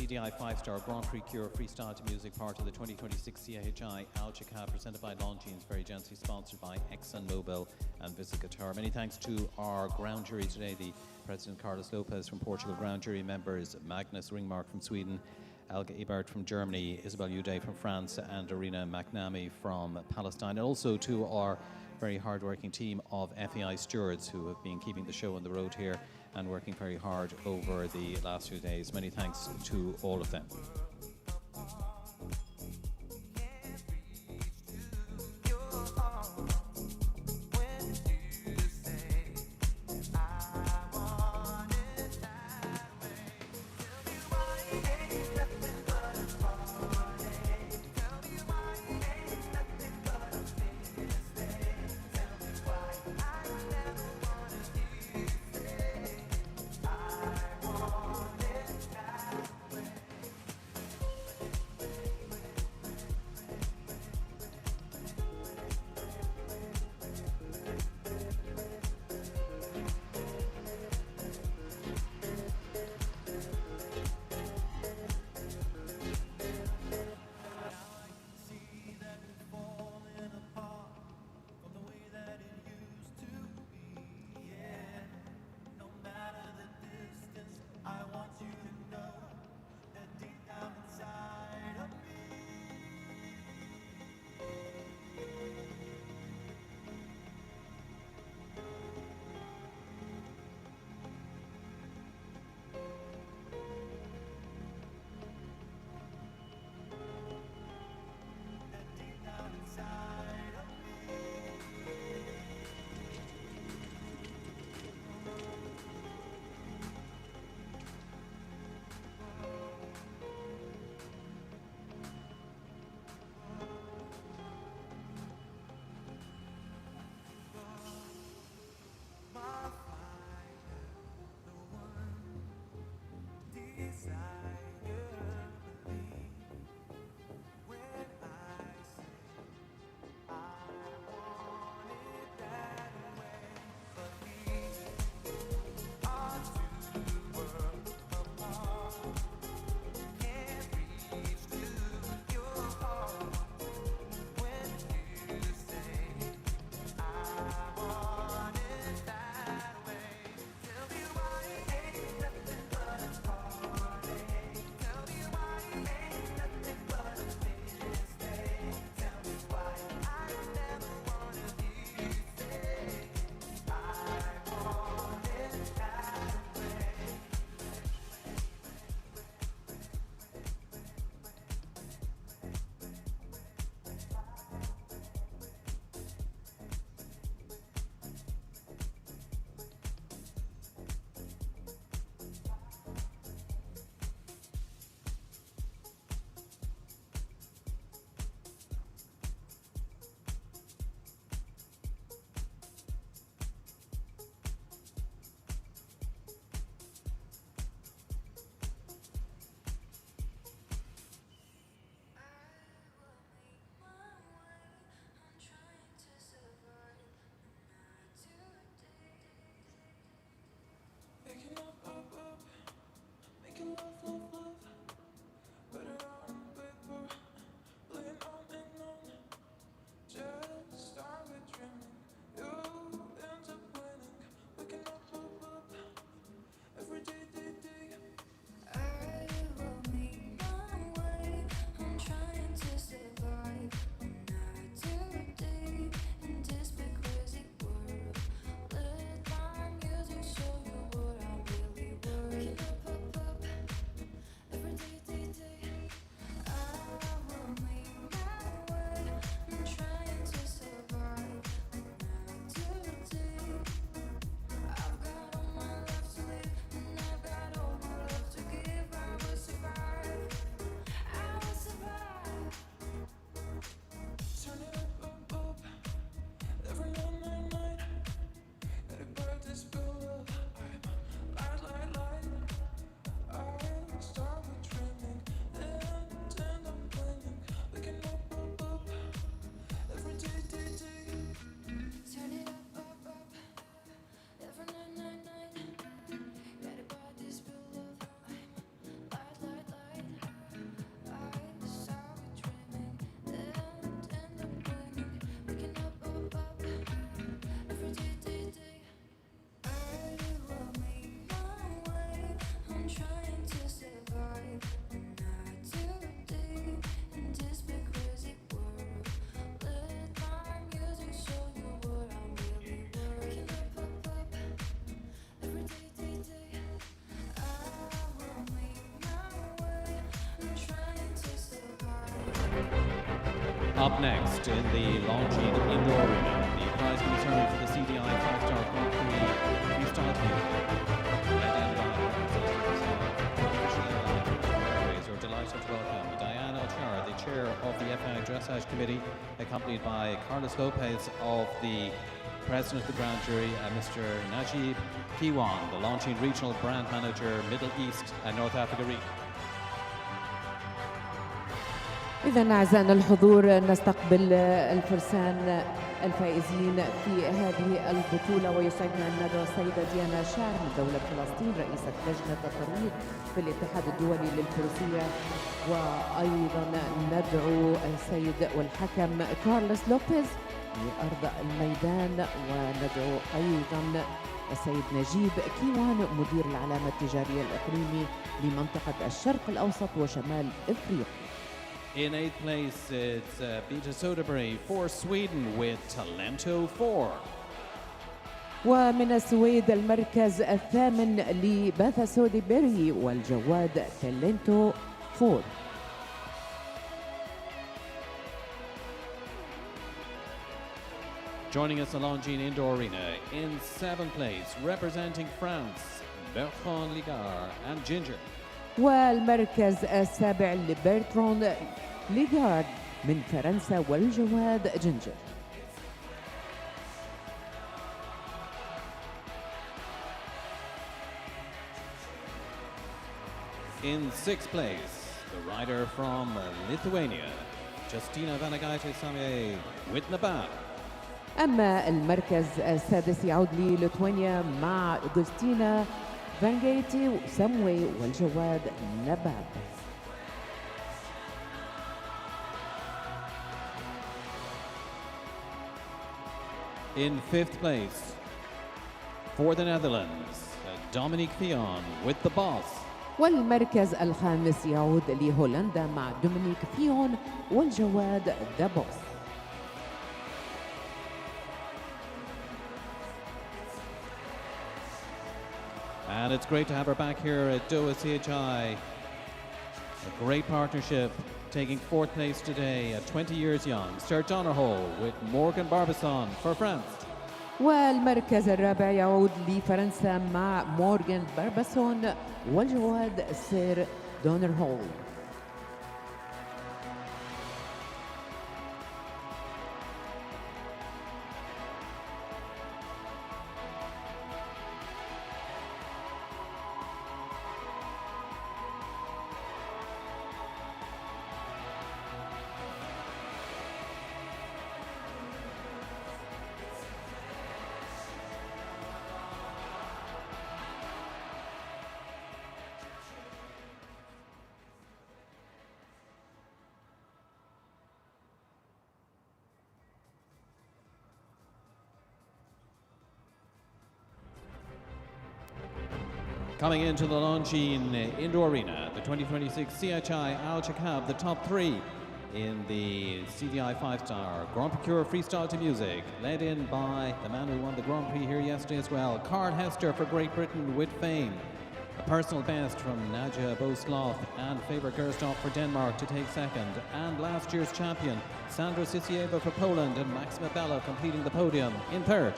CDI 5-star Grand Prix Cure Freestyle to Music, part of the 2026 CHI Alshaqab, presented by Longines, very gently sponsored by ExxonMobil and Visit Qatar. Many thanks to our ground jury today, the President Carlos Lopez from Portugal, ground jury members Magnus Ringmark from Sweden, Elga Ebert from Germany, Isabel Uday from France, and Arina McNamee from Palestine, and also to our very hard-working team of FAI stewards who have been keeping the show on the road here and working very hard over the last few days. Many thanks to all of them. Up next in the Longines Indoor Arena, the prize concern for the CDI 5-star Grand Prix Freestyle Team. Led in by Airways, we're delighted to welcome Diane Alshaqab, the chair of the FI Dressage Committee, accompanied by Carlos Lopez of the President of the Grand Jury, Mr. Najib Kiwan, the Longines Regional Brand Manager, Middle East and North Africa region. إذا أعزائنا الحضور نستقبل الفرسان الفائزين في هذه البطولة، ويسعدنا أن ندعو السيدة ديانا شار من دولة فلسطين رئيسة لجنة الترويج في الاتحاد الدولي للفروسية، وأيضا ندعو السيد والحكم كارلوس لوبيز لأرض الميدان، وندعو أيضا السيد نجيب كيوان مدير العلامة التجارية الإقليمي لمنطقة الشرق الأوسط وشمال إفريقيا. In 8th place, it's Beta Soderberry for Sweden with Talento 4. ومن السويد المركز الثامن لباثا سوديبيري والجواد تالنتو 4. Joining us at Longines Indoor Arena in 7th place, representing France, Bertrand Ligard and Ginger. والمركز السابع لبرترون ليغارد من فرنسا والجواد جنجر. In 6th place, the rider from Lithuania, Justina Vanagaitė-Samė with Nabab. أما المركز السادس يعود لليتوانيا مع أغسطينا فانجيتي سموي والجواد نباب. In 5th place, for the Netherlands, Dominique Fion with the Boss. والمركز الخامس يعود لهولندا مع دومينيك فيون والجواد ذا بوس. And it's great to have her back here at Doha CHI. A great partnership, taking 4th place today at 20 years young. Start Donohoe with Morgan Barbesson for France. والمركز الرابع يعود لفرنسا مع مورغان بارباسون والجواد سير دونر هول. Coming into the Longines Indoor Arena, the 2026 CHI Alshaqab, the top 3 in the CDI 5-star Grand Prix Freestyle to Music, led in by the man who won the Grand Prix here yesterday as well, Carl Hester for Great Britain with Fame. A personal best from Nadia Boslav and Faber Gerstoff for Denmark to take second. And last year's champion, Sandra Sisieva for Poland and Maxima Bella completing the podium in third.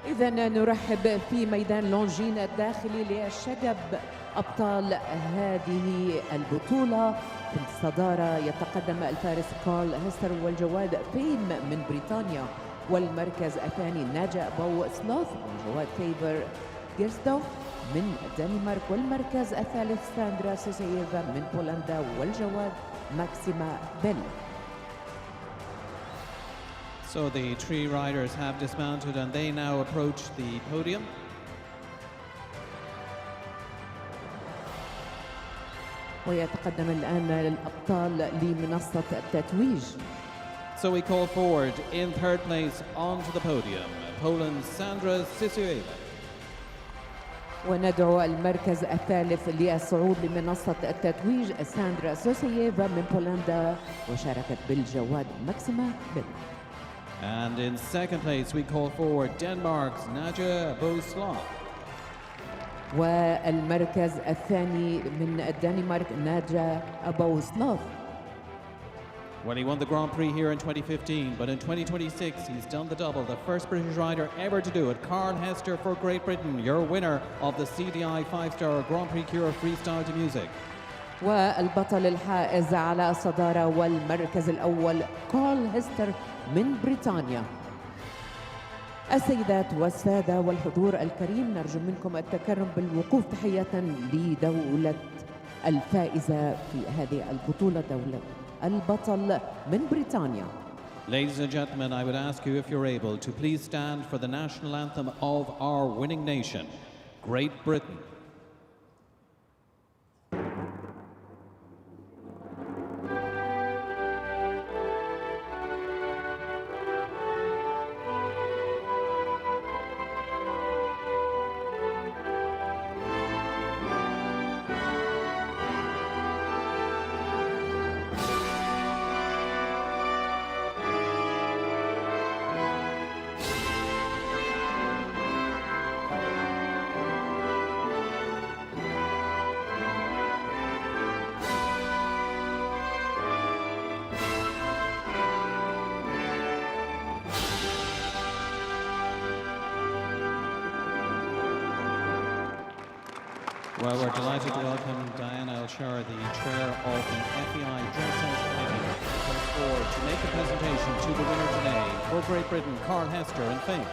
إذا نرحب في ميدان لونجين الداخلي للشقب أبطال هذه البطولة. في الصدارة يتقدم الفارس كارل هيستر والجواد فيم من بريطانيا، والمركز الثاني ناجا بو سلوث والجواد فيبر جيرستوف من الدنمارك، والمركز الثالث ساندرا سوسييفا من بولندا والجواد ماكسيما بيل. So the 3 riders have dismounted and they now approach the podium. ويتقدم الآن الأبطال لمنصة التتويج. So we call forward in 3rd place onto the podium, Poland's Sandra Sisieva. وندعو المركز الثالث للصعود لمنصة التتويج ساندرا سوسييفا من بولندا وشاركت بالجواد ماكسيما بيل. And in 2nd place, we call forward Denmark's Nadia Boslav. والمركز الثاني من الدنمارك ناجا بوسلاف. Well, he won the Grand Prix here in 2015, but in 2026 he's done the double, the first British rider ever to do it. Carl Hester for Great Britain, your winner of the CDI 5-star Grand Prix Cure Freestyle to Music. والبطل الحائز على الصدارة والمركز الأول كارل هيستر من بريطانيا. السيدات والسادة والحضور الكريم، نرجو منكم التكرم بالوقوف تحية لدولة الفائزة في هذه البطولة، دولة البطل من بريطانيا. Ladies and gentlemen, I would ask you if you're able to please stand for the national anthem of our winning nation, Great Britain. Well, we're delighted to welcome Diana Alshaqab, the chair of the FEI Dressage Committee, comes forward to make a presentation to the winner today for Great Britain, Carl Hester and Fame.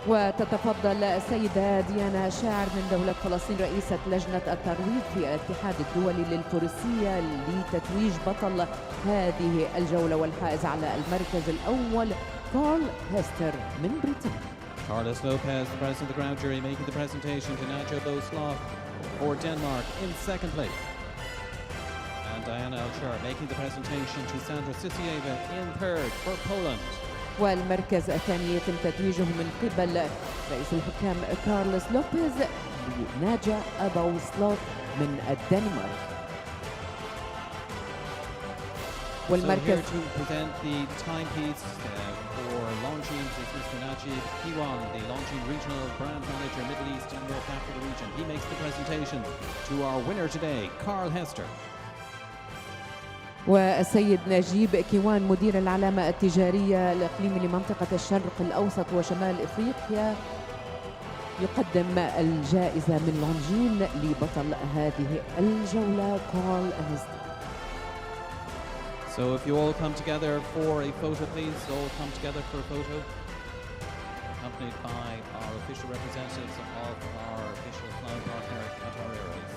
وتتفضل السيدة ديانا شاعر من دولة فلسطين رئيسة لجنة الترويج في الاتحاد الدولي للفروسية لتتويج بطل هذه الجولة والحائز على المركز الأول كارل هيستر من بريطانيا. Carlos Lopez, the president of the ground jury, making the presentation to Nacho Boslav for Denmark in second place. And Diana Alshaqab making the presentation to Sandra Sisieva in third for Poland. والمركز الثاني يتم تتويجه من قبل رئيس الحكام كارلوس لوبيز لناجا بوسلاف من الدنمارك. والمركز so here to present the timepiece for Longines is Mr. Najib Kiwan, the Longines Regional Brand Manager, Middle East and North Africa region. He makes the presentation to our winner today, Carl Hester. والسيد نجيب كيوان مدير العلامة التجارية الإقليمي لمنطقة الشرق الأوسط وشمال إفريقيا يقدم الجائزة من لونجين لبطل هذه الجولة كارل هيستر. So if you all come together for a photo, please all come together for a photo, accompanied by our official representatives of our official flying partner, Qatar Airways.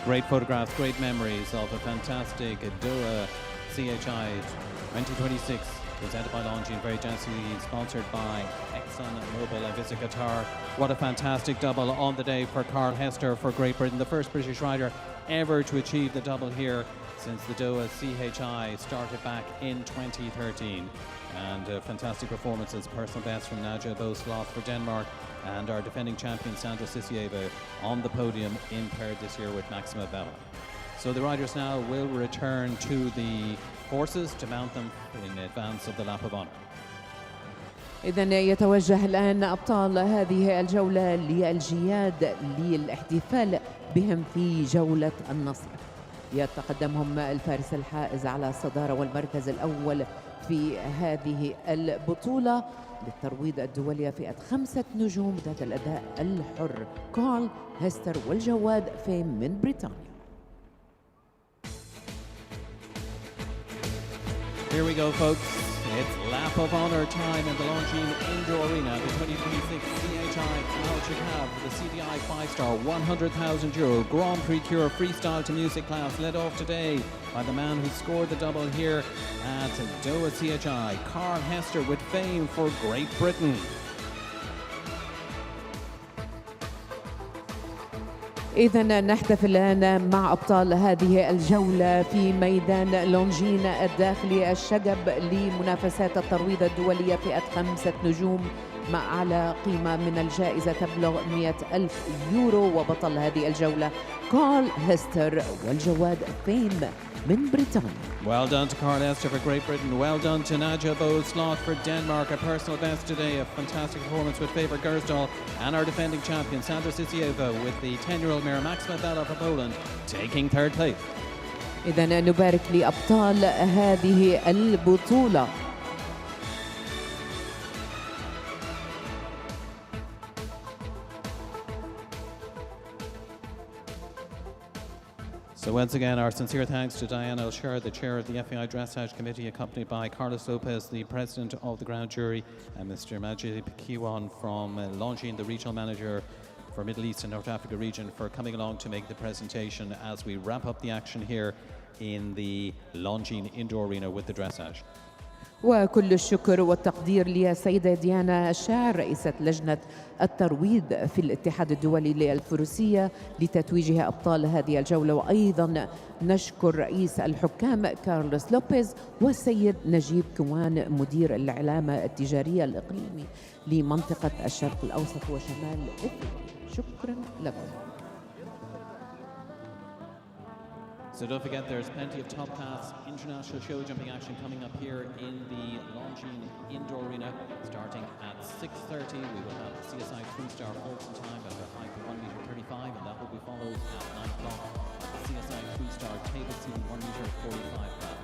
Great photographs, great memories of a fantastic Doha CHI 2026, presented by Longines, very generously sponsored by ExxonMobil and Visit Qatar. What a fantastic double on the day for Carl Hester for Great Britain, the first British rider ever to achieve the double here since the Doha CHI started back in 2013. And fantastic performances, personal best from Nadia Boslav for Denmark and our defending champion Sandra Sisieva on the podium in paired this year with Maxima Bella. So the riders now will return to the horses to mount them in advance of the lap of honour. إذن يتوجه الآن أبطال هذه الجولة للجياد للاحتفال بهم في جولة النصر. يتقدمهم الفارس الحائز على الصدارة والمركز الأول في هذه البطولة للترويض الدولية فئة 5 نجوم ذات الأداء الحر كارل هيستر والجواد فيم من بريطانيا. Here we go, folks. It's lap of honour time in the Longines Indoor Arena, the 2026 CHI Alshaqab for the CDI 5-star €100,000 Grand Prix Cure Freestyle to Music class, led off today by the man who scored the double here at Doha CHI, Carl Hester, with fame for Great Britain. إذن نحتفل الآن مع أبطال هذه الجولة في ميدان لونجين الداخلي الشقب لمنافسات الترويض الدولية فئة 5 نجوم مع أعلى قيمة من الجائزة تبلغ €100,000 وبطل هذه الجولة كارل هيستر والجواد فيم من بريطانيا. Well done to Carl Esther for Great Britain. Well done to Nadja Boslot for Denmark. A personal best today. A fantastic performance with Faber Gersdal. And our defending champion, Sandra Sisieva, with the 10-year-old mare Maxima Bella for Poland, taking third place. إذا نبارك لأبطال هذه البطولة. So once again, our sincere thanks to Diane Elshar, the chair of the FAI Dressage Committee, accompanied by Carlos Lopez, the president of the Grand Jury, and Mr. Majid Kiwan from Longines, the regional manager for Middle East and North Africa region, for coming along to make the presentation as we wrap up the action here in the Longines Indoor Arena with the Dressage. وكل الشكر والتقدير للسيدة ديانا الشاعر رئيسة لجنة الترويض في الاتحاد الدولي للفروسية لتتويجها أبطال هذه الجولة، وأيضا نشكر رئيس الحكام كارلوس لوبيز والسيد نجيب كوان مدير العلامة التجارية الإقليمي لمنطقة الشرق الأوسط وشمال أفريقيا. شكرا لكم. So don't forget, there's plenty of top-class international show jumping action coming up here in the Longines Indoor Arena. Starting at 6:30, we will have the CSI 3-star Fulton time at a height of 1.35 m, and that will be followed at 9 o'clock at the CSI 3-star table seating 1.45 m.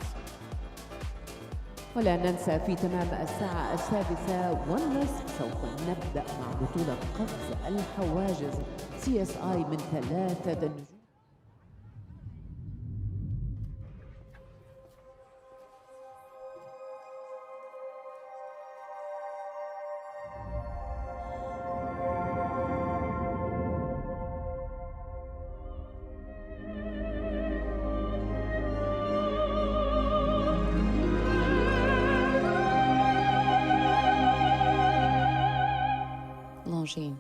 ولا ننسى في تمام الساعة 7:30 سوف نبدأ مع بطولة قفز الحواجز CSI من 3 النجوم. Longines,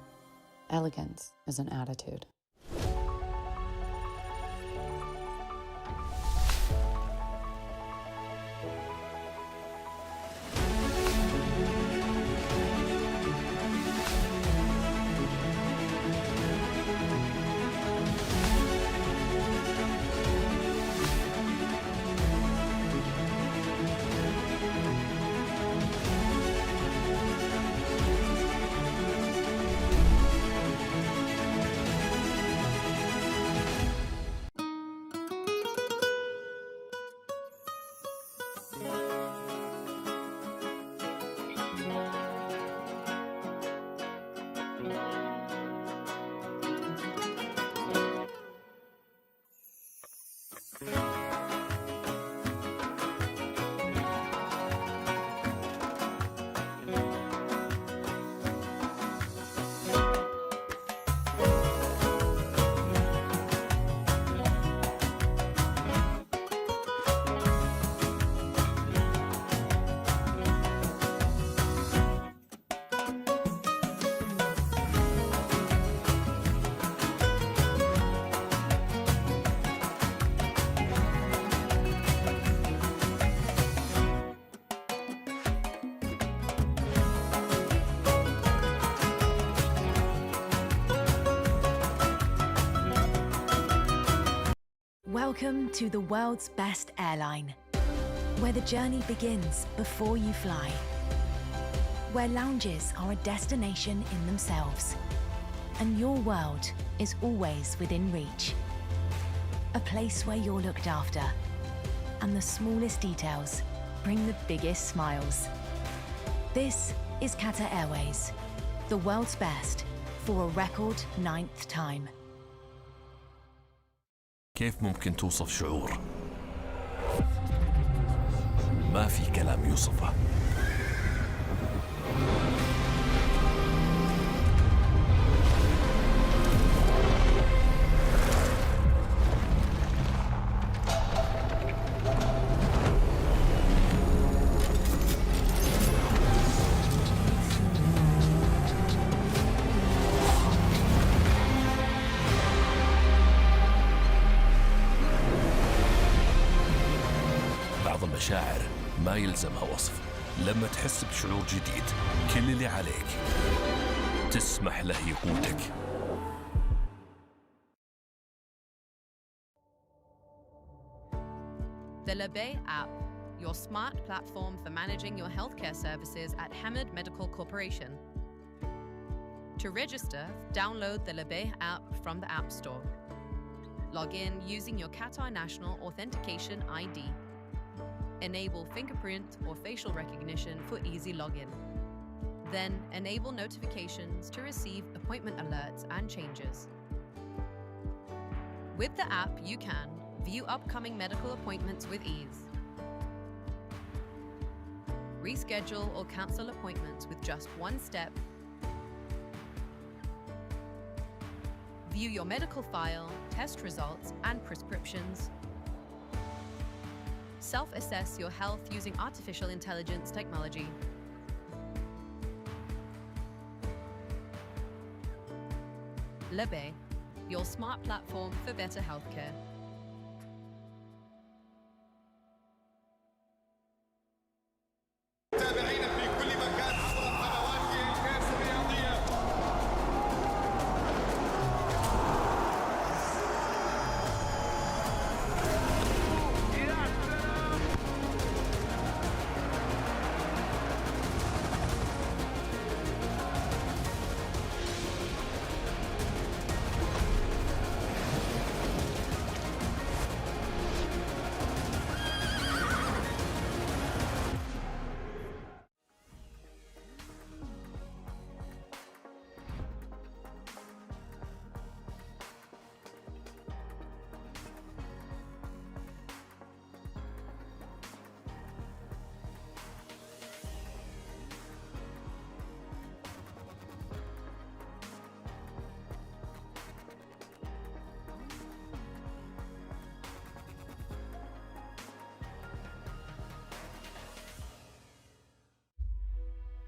elegance is an attitude. Welcome to the world's best airline, where the journey begins before you fly, where lounges are a destination in themselves, and your world is always within reach. A place where you're looked after, and the smallest details bring the biggest smiles. This is Qatar Airways, the world's best for a record 9th time. كيف ممكن توصف شعور؟ ما في كلام يوصفه. مشاعر ما يلزمها وصف. لما تحس بشعور جديد، كل اللي عليك تسمح له يقودك. The Labay app, your smart platform for managing your healthcare services at Hamad Medical Corporation. To register, download the Labay app from the App Store. Log in using your Qatar National Authentication ID. Enable fingerprint or facial recognition for easy login. Then enable notifications to receive appointment alerts and changes. With the app, you can view upcoming medical appointments with ease, reschedule or cancel appointments with just one step, view your medical file, test results, and prescriptions, self-assess your health using artificial intelligence technology, Labay, your smart platform for better healthcare. تابعينا في كل مكان عبر قنوات الكاس الرياضية.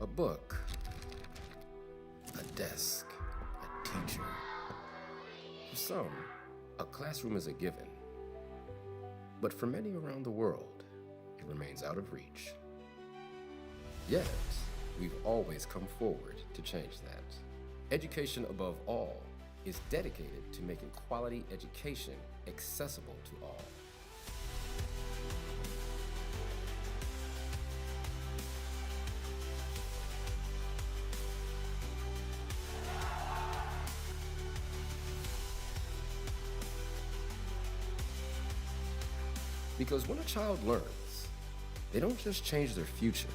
A book, a desk, a teacher. For some, a classroom is a given. But for many around the world, it remains out of reach. Yet, we've always come forward to change that. Education above all is dedicated to making quality education accessible to all. Because when a child learns, they don't just change their future.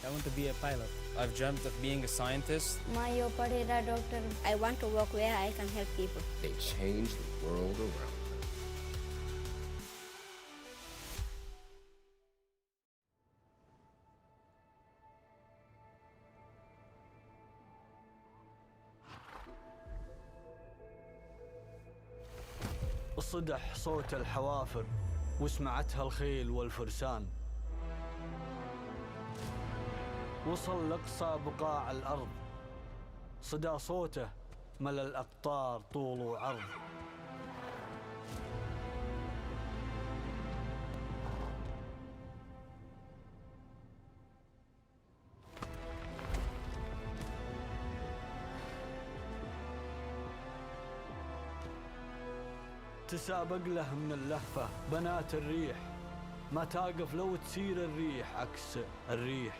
I want to be a pilot. I've dreamt of being a scientist. I want to work where I can help people. They change the world around them. صدح صوت الحوافر وسمعتها الخيل والفرسان. وصل لأقصى بقاع الأرض، صدى صوته ملا الأقطار طول وعرض. تسابق له من اللهفة بنات الريح، ما تقف لو تسير الريح عكس الريح.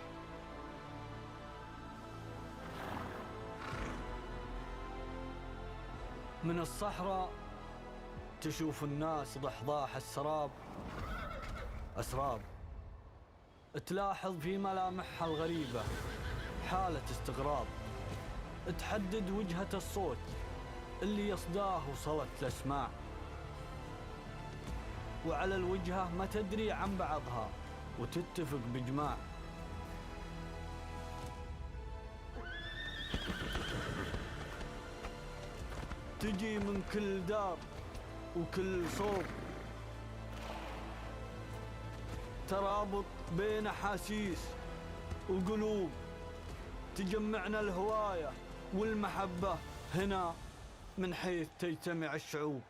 من الصحراء تشوف الناس ضحضاح السراب أسراب، تلاحظ في ملامحها الغريبة حالة استغراب، تحدد وجهة الصوت اللي يصداه وصلت الأسماع، وعلى الوجهة ما تدري عن بعضها وتتفق بإجماع. تجي من كل دار وكل صوب، ترابط بين أحاسيس وقلوب، تجمعنا الهواية والمحبة هنا من حيث تجتمع الشعوب.